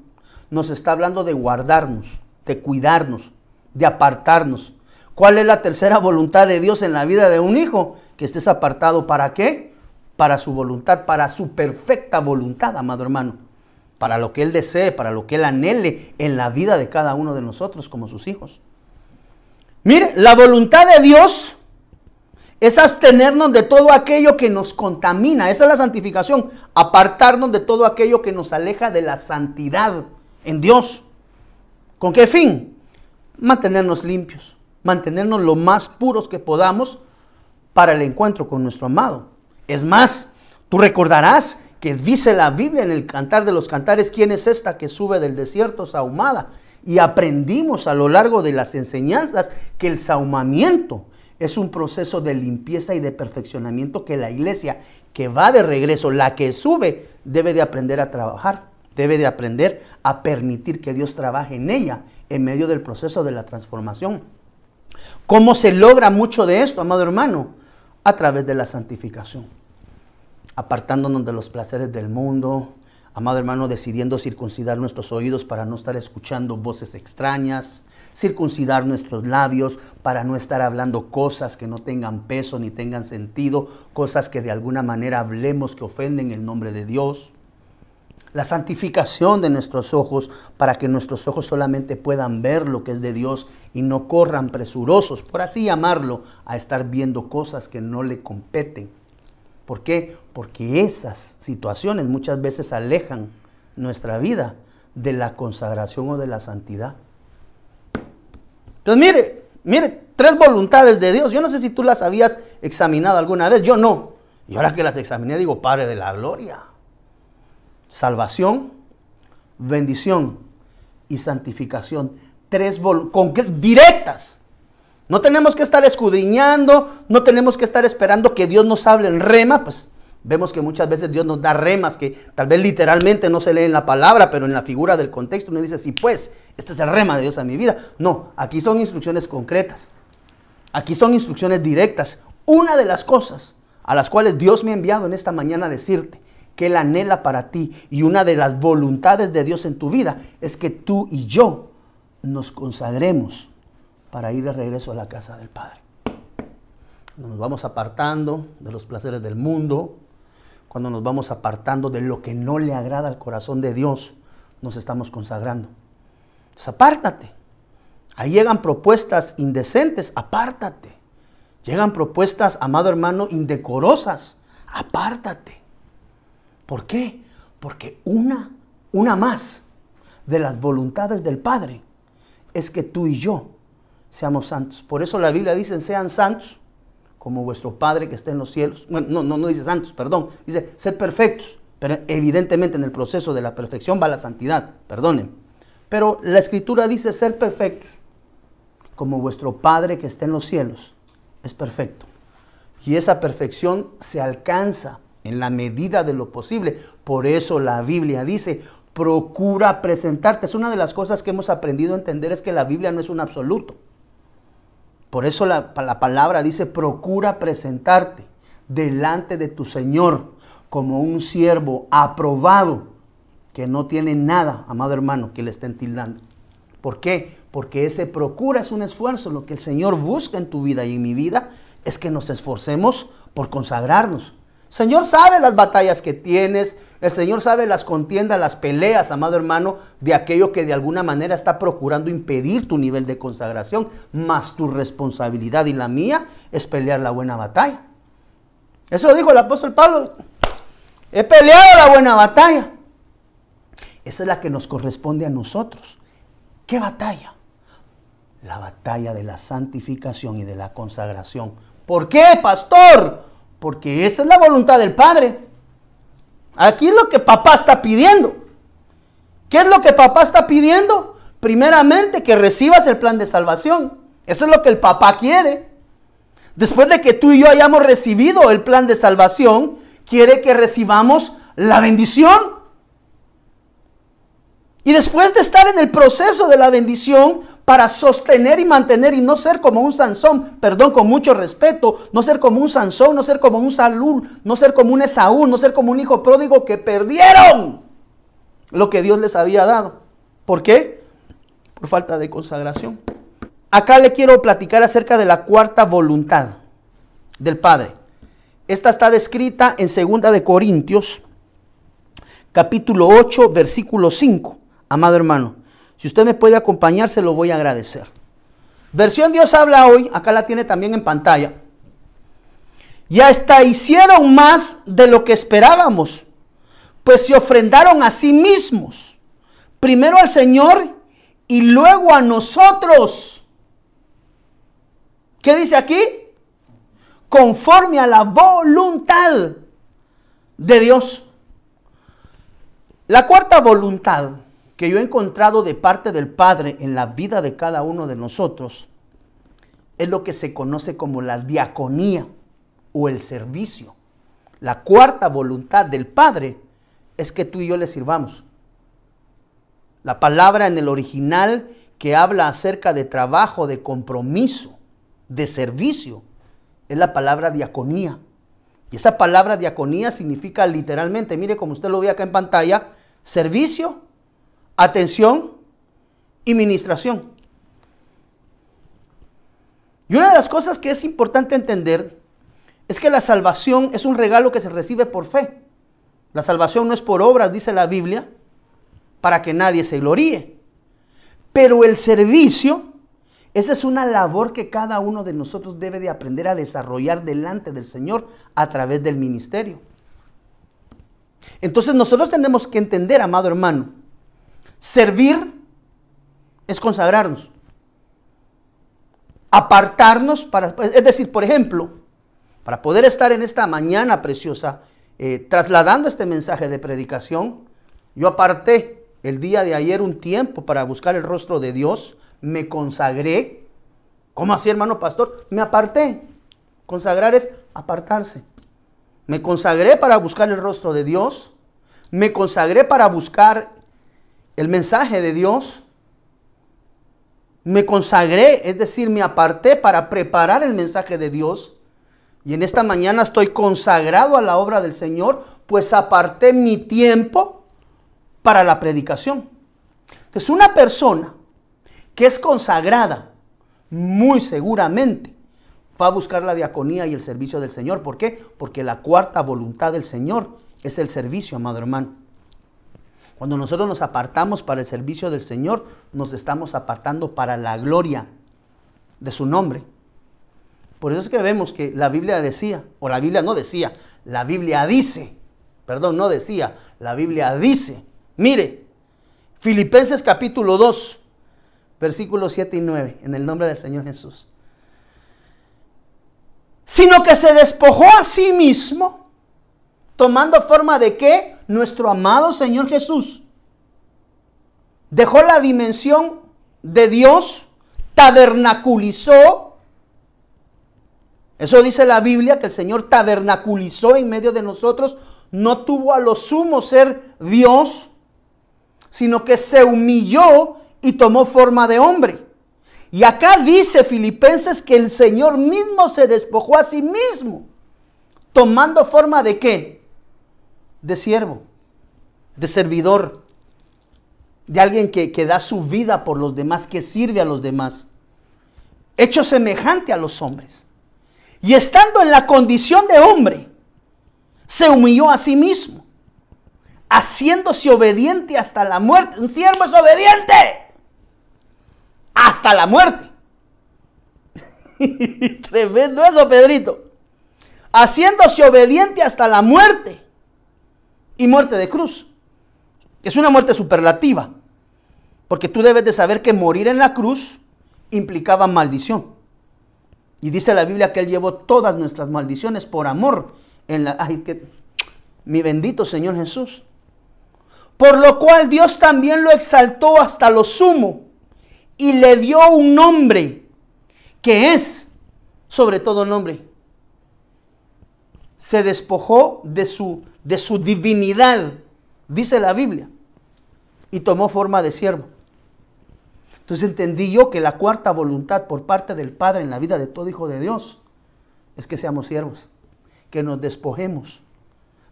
nos está hablando de guardarnos, de cuidarnos, de apartarnos. ¿Cuál es la tercera voluntad de Dios en la vida de un hijo? Que estés apartado. ¿Para qué? Para su voluntad, para su perfecta voluntad, amado hermano. Para lo que Él desee, para lo que Él anhele en la vida de cada uno de nosotros como sus hijos. Mire, la voluntad de Dios es abstenernos de todo aquello que nos contamina. Esa es la santificación. Apartarnos de todo aquello que nos aleja de la santidad en Dios. ¿Con qué fin? Mantenernos limpios. Mantenernos lo más puros que podamos para el encuentro con nuestro amado. Es más, tú recordarás que dice la Biblia en el Cantar de los Cantares, ¿quién es esta que sube del desierto sahumada? Y aprendimos a lo largo de las enseñanzas que el sahumamiento es un proceso de limpieza y de perfeccionamiento que la iglesia que va de regreso, la que sube, debe de aprender a trabajar, debe de aprender a permitir que Dios trabaje en ella en medio del proceso de la transformación. ¿Cómo se logra mucho de esto, amado hermano? A través de la santificación, apartándonos de los placeres del mundo, amado hermano, decidiendo circuncidar nuestros oídos para no estar escuchando voces extrañas, circuncidar nuestros labios para no estar hablando cosas que no tengan peso ni tengan sentido, cosas que de alguna manera hablemos que ofenden el nombre de Dios. La santificación de nuestros ojos para que nuestros ojos solamente puedan ver lo que es de Dios y no corran presurosos, por así llamarlo, a estar viendo cosas que no le competen. ¿Por qué? Porque esas situaciones muchas veces alejan nuestra vida de la consagración o de la santidad. Entonces mire, tres voluntades de Dios. Yo no sé si tú las habías examinado alguna vez, yo no. Y ahora que las examiné digo, Padre de la gloria. Salvación, bendición y santificación. Tres directas. No tenemos que estar escudriñando, no tenemos que estar esperando que Dios nos hable en rema. Pues vemos que muchas veces Dios nos da remas que tal vez literalmente no se lee en la palabra, pero en la figura del contexto uno dice, sí pues, este es el rema de Dios a mi vida. No, aquí son instrucciones concretas. Aquí son instrucciones directas. Una de las cosas a las cuales Dios me ha enviado en esta mañana a decirte que Él anhela para ti, y una de las voluntades de Dios en tu vida, es que tú y yo nos consagremos para ir de regreso a la casa del Padre. Cuando nos vamos apartando de los placeres del mundo, cuando nos vamos apartando de lo que no le agrada al corazón de Dios, nos estamos consagrando. Entonces, apártate. Ahí llegan propuestas indecentes, apártate. Llegan propuestas, amado hermano, indecorosas, apártate. ¿Por qué? Porque una más de las voluntades del Padre es que tú y yo seamos santos. Por eso la Biblia dice, sean santos como vuestro Padre que está en los cielos. Bueno, no dice santos, perdón. Dice, sed perfectos. Pero evidentemente en el proceso de la perfección va la santidad, perdonen. Pero la Escritura dice, ser perfectos como vuestro Padre que está en los cielos es perfecto. Y esa perfección se alcanza en la medida de lo posible. Por eso la Biblia dice, procura presentarte. Es una de las cosas que hemos aprendido a entender, es que la Biblia no es un absoluto. Por eso la palabra dice, procura presentarte delante de tu Señor como un siervo aprobado, que no tiene nada, amado hermano, que le estén tildando. ¿Por qué? Porque ese procura es un esfuerzo. Lo que el Señor busca en tu vida y en mi vida es que nos esforcemos por consagrarnos. El Señor sabe las batallas que tienes, el Señor sabe las contiendas, las peleas, amado hermano, de aquello que de alguna manera está procurando impedir tu nivel de consagración, mas tu responsabilidad y la mía es pelear la buena batalla. Eso dijo el apóstol Pablo, he peleado la buena batalla. Esa es la que nos corresponde a nosotros. ¿Qué batalla? La batalla de la santificación y de la consagración. ¿Por qué, pastor? Porque esa es la voluntad del Padre. Aquí es lo que papá está pidiendo. ¿Qué es lo que papá está pidiendo? Primeramente, que recibas el plan de salvación. Eso es lo que el papá quiere. Después de que tú y yo hayamos recibido el plan de salvación, quiere que recibamos la bendición. Y después de estar en el proceso de la bendición, para sostener y mantener y no ser como un Sansón, perdón, con mucho respeto, no ser como un Sansón, no ser como un Saúl, no ser como un Esaú, no ser como un hijo pródigo que perdieron lo que Dios les había dado. ¿Por qué? Por falta de consagración. Acá le quiero platicar acerca de la cuarta voluntad del Padre. Esta está descrita en 2 de Corintios, capítulo 8, versículo 5. Amado hermano, si usted me puede acompañar, se lo voy a agradecer. Versión Dios habla hoy, acá la tiene también en pantalla. Y hasta hicieron más de lo que esperábamos, pues se ofrendaron a sí mismos, primero al Señor y luego a nosotros. ¿Qué dice aquí? Conforme a la voluntad de Dios. La cuarta voluntad que yo he encontrado de parte del Padre en la vida de cada uno de nosotros es lo que se conoce como la diaconía o el servicio. La cuarta voluntad del Padre es que tú y yo le sirvamos. La palabra en el original que habla acerca de trabajo, de compromiso, de servicio, es la palabra diaconía. Y esa palabra diaconía significa literalmente, mire como usted lo ve acá en pantalla, servicio, atención y ministración. Y una de las cosas que es importante entender es que la salvación es un regalo que se recibe por fe. La salvación no es por obras, dice la Biblia, para que nadie se gloríe. Pero el servicio, esa es una labor que cada uno de nosotros debe de aprender a desarrollar delante del Señor a través del ministerio. Entonces nosotros tenemos que entender, amado hermano, servir es consagrarnos. Apartarnos es decir, por ejemplo, para poder estar en esta mañana preciosa, trasladando este mensaje de predicación, yo aparté el día de ayer un tiempo para buscar el rostro de Dios, me consagré. ¿Cómo así, hermano pastor? Me aparté. Consagrar es apartarse. Me consagré para buscar el rostro de Dios, me consagré para buscar el mensaje de Dios. Me consagré, es decir, me aparté para preparar el mensaje de Dios. Y en esta mañana estoy consagrado a la obra del Señor, pues aparté mi tiempo para la predicación. Entonces, una persona que es consagrada, muy seguramente va a buscar la diaconía y el servicio del Señor. ¿Por qué? Porque la cuarta voluntad del Señor es el servicio, amado hermano. Cuando nosotros nos apartamos para el servicio del Señor, nos estamos apartando para la gloria de su nombre. Por eso es que vemos que la Biblia decía, o la Biblia no decía, la Biblia dice, perdón, no decía, la Biblia dice. Mire, Filipenses capítulo 2, versículos 7 y 9, en el nombre del Señor Jesús. Sino que se despojó a sí mismo, tomando forma de ¿qué? Nuestro amado Señor Jesús. Dejó la dimensión de Dios, tabernaculizó. Eso dice la Biblia, que el Señor tabernaculizó en medio de nosotros. No tuvo a lo sumo ser Dios, sino que se humilló y tomó forma de hombre. Y acá dice Filipenses que el Señor mismo se despojó a sí mismo, tomando forma de ¿qué? De siervo, de servidor, de alguien que da su vida por los demás, que sirve a los demás, hecho semejante a los hombres. Y estando en la condición de hombre, se humilló a sí mismo, haciéndose obediente hasta la muerte. Un siervo es obediente hasta la muerte. Tremendo eso, Pedrito. Haciéndose obediente hasta la muerte, y muerte de cruz. Es una muerte superlativa, porque tú debes de saber que morir en la cruz implicaba maldición. Y dice la Biblia que Él llevó todas nuestras maldiciones por amor. Mi bendito Señor Jesús. Por lo cual Dios también lo exaltó hasta lo sumo y le dio un nombre que es sobre todo nombre. Se despojó de su divinidad, dice la Biblia, y tomó forma de siervo. Entonces entendí yo que la cuarta voluntad por parte del Padre en la vida de todo hijo de Dios es que seamos siervos, que nos despojemos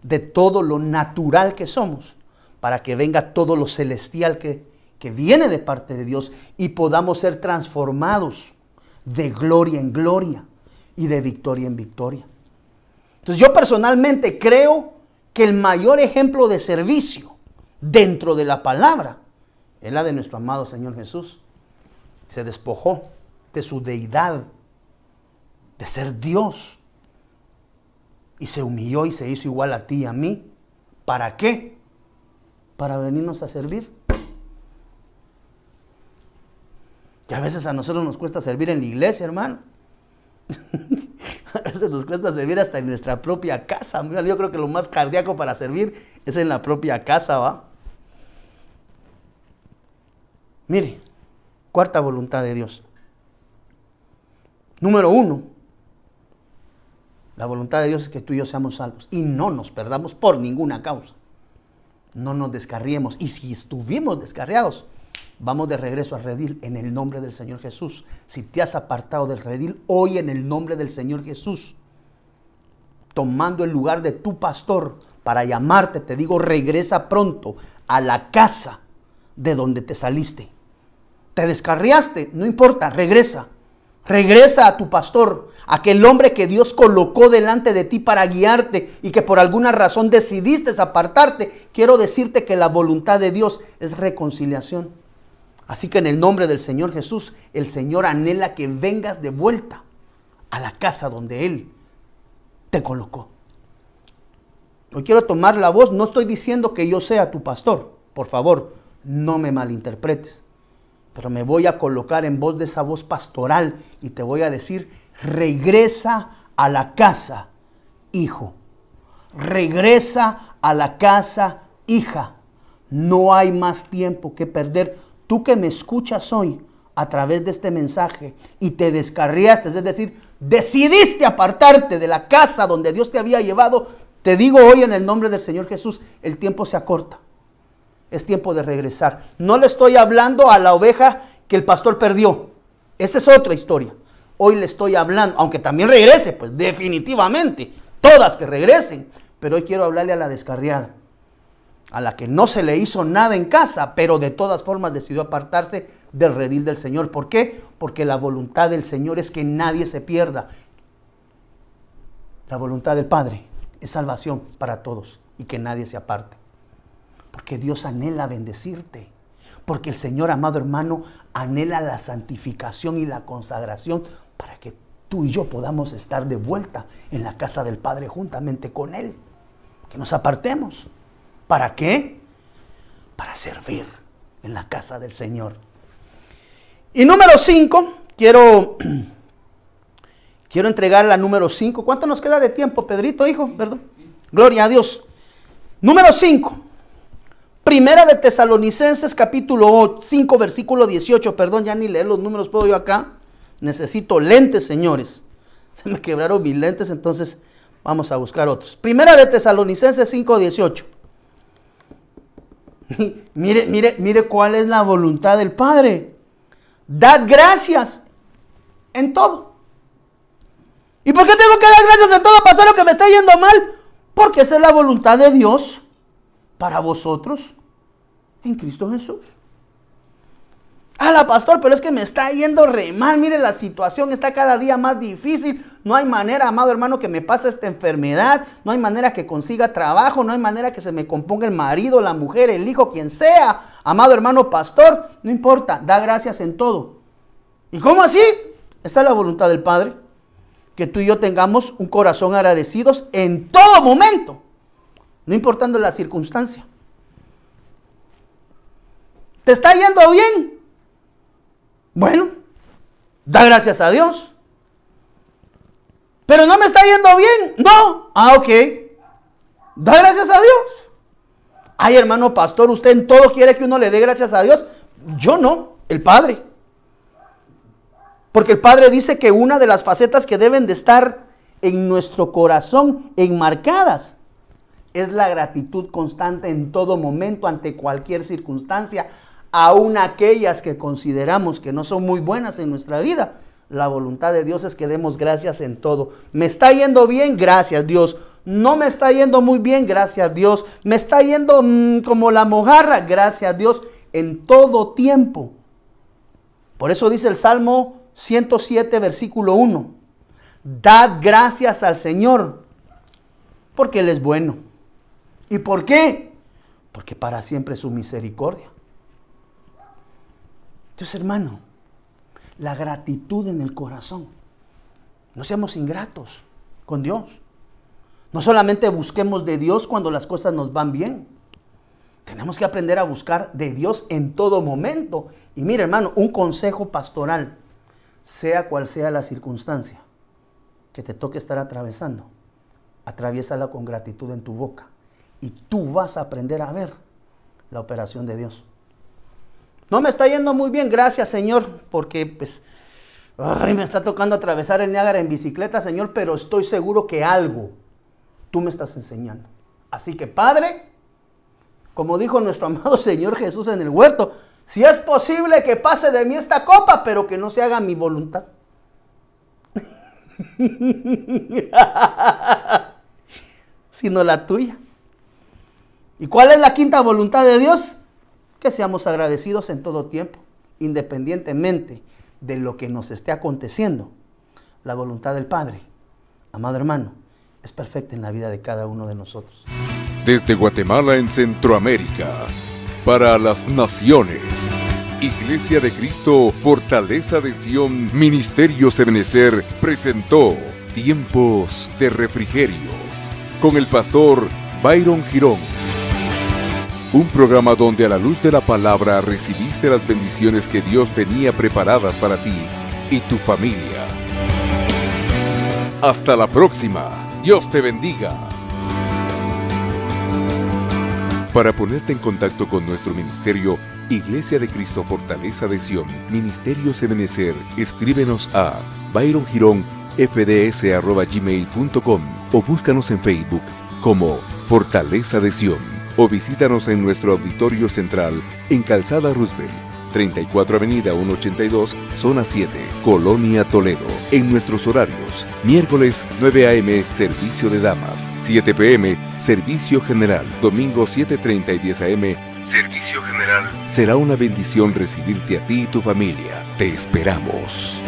de todo lo natural que somos, para que venga todo lo celestial que viene de parte de Dios y podamos ser transformados de gloria en gloria y de victoria en victoria. Entonces yo personalmente creo que el mayor ejemplo de servicio dentro de la palabra es la de nuestro amado Señor Jesús. Se despojó de su deidad, de ser Dios, y se humilló y se hizo igual a ti y a mí. ¿Para qué? Para venirnos a servir. Que a veces a nosotros nos cuesta servir en la iglesia, hermano. A veces nos cuesta servir hasta en nuestra propia casa. Yo creo que lo más cardíaco para servir es en la propia casa, ¿va? Mire, cuarta voluntad de Dios. Número 1, la voluntad de Dios es que tú y yo seamos salvos y no nos perdamos por ninguna causa. No nos descarriemos. Y si estuvimos descarriados, vamos de regreso al redil en el nombre del Señor Jesús. Si te has apartado del redil, hoy en el nombre del Señor Jesús, tomando el lugar de tu pastor para llamarte, te digo, regresa pronto a la casa de donde te saliste. Te descarriaste, no importa, regresa. Regresa a tu pastor, aquel hombre que Dios colocó delante de ti para guiarte y que por alguna razón decidiste apartarte. Quiero decirte que la voluntad de Dios es reconciliación. Así que en el nombre del Señor Jesús, el Señor anhela que vengas de vuelta a la casa donde Él te colocó. Hoy quiero tomar la voz, no estoy diciendo que yo sea tu pastor, por favor, no me malinterpretes. Pero me voy a colocar en voz de esa voz pastoral y te voy a decir, regresa a la casa, hijo. Regresa a la casa, hija. No hay más tiempo que perder. Tú que me escuchas hoy a través de este mensaje y te descarriaste, es decir, decidiste apartarte de la casa donde Dios te había llevado, te digo hoy en el nombre del Señor Jesús, el tiempo se acorta. Es tiempo de regresar. No le estoy hablando a la oveja que el pastor perdió. Esa es otra historia. Hoy le estoy hablando, aunque también regrese, pues definitivamente, todas que regresen. Pero hoy quiero hablarle a la descarriada, a la que no se le hizo nada en casa, pero de todas formas decidió apartarse del redil del Señor. ¿Por qué? Porque la voluntad del Señor es que nadie se pierda. La voluntad del Padre es salvación para todos y que nadie se aparte. Porque Dios anhela bendecirte. Porque el Señor, amado hermano, anhela la santificación y la consagración para que tú y yo podamos estar de vuelta en la casa del Padre juntamente con Él. Que nos apartemos. ¿Para qué? Para servir en la casa del Señor. Y número 5, quiero entregar la número 5. ¿Cuánto nos queda de tiempo, Pedrito, hijo? Perdón. Gloria a Dios. Número 5. Primera de Tesalonicenses, capítulo 5, versículo 18. Perdón, ya ni leer los números puedo yo acá. Necesito lentes, señores. Se me quebraron mis lentes, entonces vamos a buscar otros. Primera de Tesalonicenses 5, 18. Mire cuál es la voluntad del Padre. Dad gracias en todo. ¿Y por qué tengo que dar gracias en todo, pastor, lo que me está yendo mal? Porque esa es la voluntad de Dios para vosotros en Cristo Jesús. Pastor, pero es que me está yendo re mal. Mire, la situación está cada día más difícil. No hay manera, amado hermano, que me pase esta enfermedad. No hay manera que consiga trabajo. No hay manera que se me componga el marido, la mujer, el hijo, quien sea. Amado hermano pastor, no importa, da gracias en todo. ¿Y cómo así? Esa es la voluntad del Padre. Que tú y yo tengamos un corazón agradecidos en todo momento. No importando la circunstancia. ¿Te está yendo bien? Bueno, da gracias a Dios. Pero no me está yendo bien. No. Ok. Da gracias a Dios. Ay, hermano pastor, ¿usted en todo quiere que uno le dé gracias a Dios? Yo no, el Padre. Porque el Padre dice que una de las facetas que deben de estar en nuestro corazón enmarcadas es la gratitud constante en todo momento ante cualquier circunstancia, aun aquellas que consideramos que no son muy buenas en nuestra vida. La voluntad de Dios es que demos gracias en todo. ¿Me está yendo bien? Gracias, Dios. ¿No me está yendo muy bien? Gracias, Dios. ¿Me está yendo como la mojarra? Gracias, Dios. En todo tiempo. Por eso dice el Salmo 107, versículo 1. Dad gracias al Señor, porque Él es bueno. ¿Y por qué? Porque para siempre es su misericordia. Entonces, hermano, la gratitud en el corazón. No seamos ingratos con Dios. No solamente busquemos de Dios cuando las cosas nos van bien. Tenemos que aprender a buscar de Dios en todo momento. Y mire, hermano, un consejo pastoral, sea cual sea la circunstancia que te toque estar atravesando, atraviésala con gratitud en tu boca. Y tú vas a aprender a ver la operación de Dios. No me está yendo muy bien, gracias, Señor, porque pues, me está tocando atravesar el Niágara en bicicleta, Señor, pero estoy seguro que algo tú me estás enseñando. Así que, Padre, como dijo nuestro amado Señor Jesús en el huerto, si es posible que pase de mí esta copa, pero que no se haga mi voluntad. Sino la tuya. ¿Y cuál es la quinta voluntad de Dios? Que seamos agradecidos en todo tiempo, independientemente de lo que nos esté aconteciendo. La voluntad del Padre, amado hermano, es perfecta en la vida de cada uno de nosotros. Desde Guatemala en Centroamérica, para las naciones, Iglesia de Cristo, Fortaleza de Sion, Ministerios Ebenecer, presentó Tiempos de Refrigerio, con el pastor Byron Girón. Un programa donde a la luz de la palabra recibiste las bendiciones que Dios tenía preparadas para ti y tu familia. Hasta la próxima. Dios te bendiga. Para ponerte en contacto con nuestro ministerio, Iglesia de Cristo Fortaleza de Sion, Ministerios Ebenecer, escríbenos a byrongironfds@gmail.com o búscanos en Facebook como Fortaleza de Sion, o visítanos en nuestro auditorio central en Calzada Roosevelt, 34 Avenida 182, Zona 7, Colonia Toledo. En nuestros horarios: miércoles 9 a.m. servicio de damas, 7 p.m. servicio general, domingo 7:30 y 10 a.m. servicio general. Será una bendición recibirte a ti y tu familia. Te esperamos.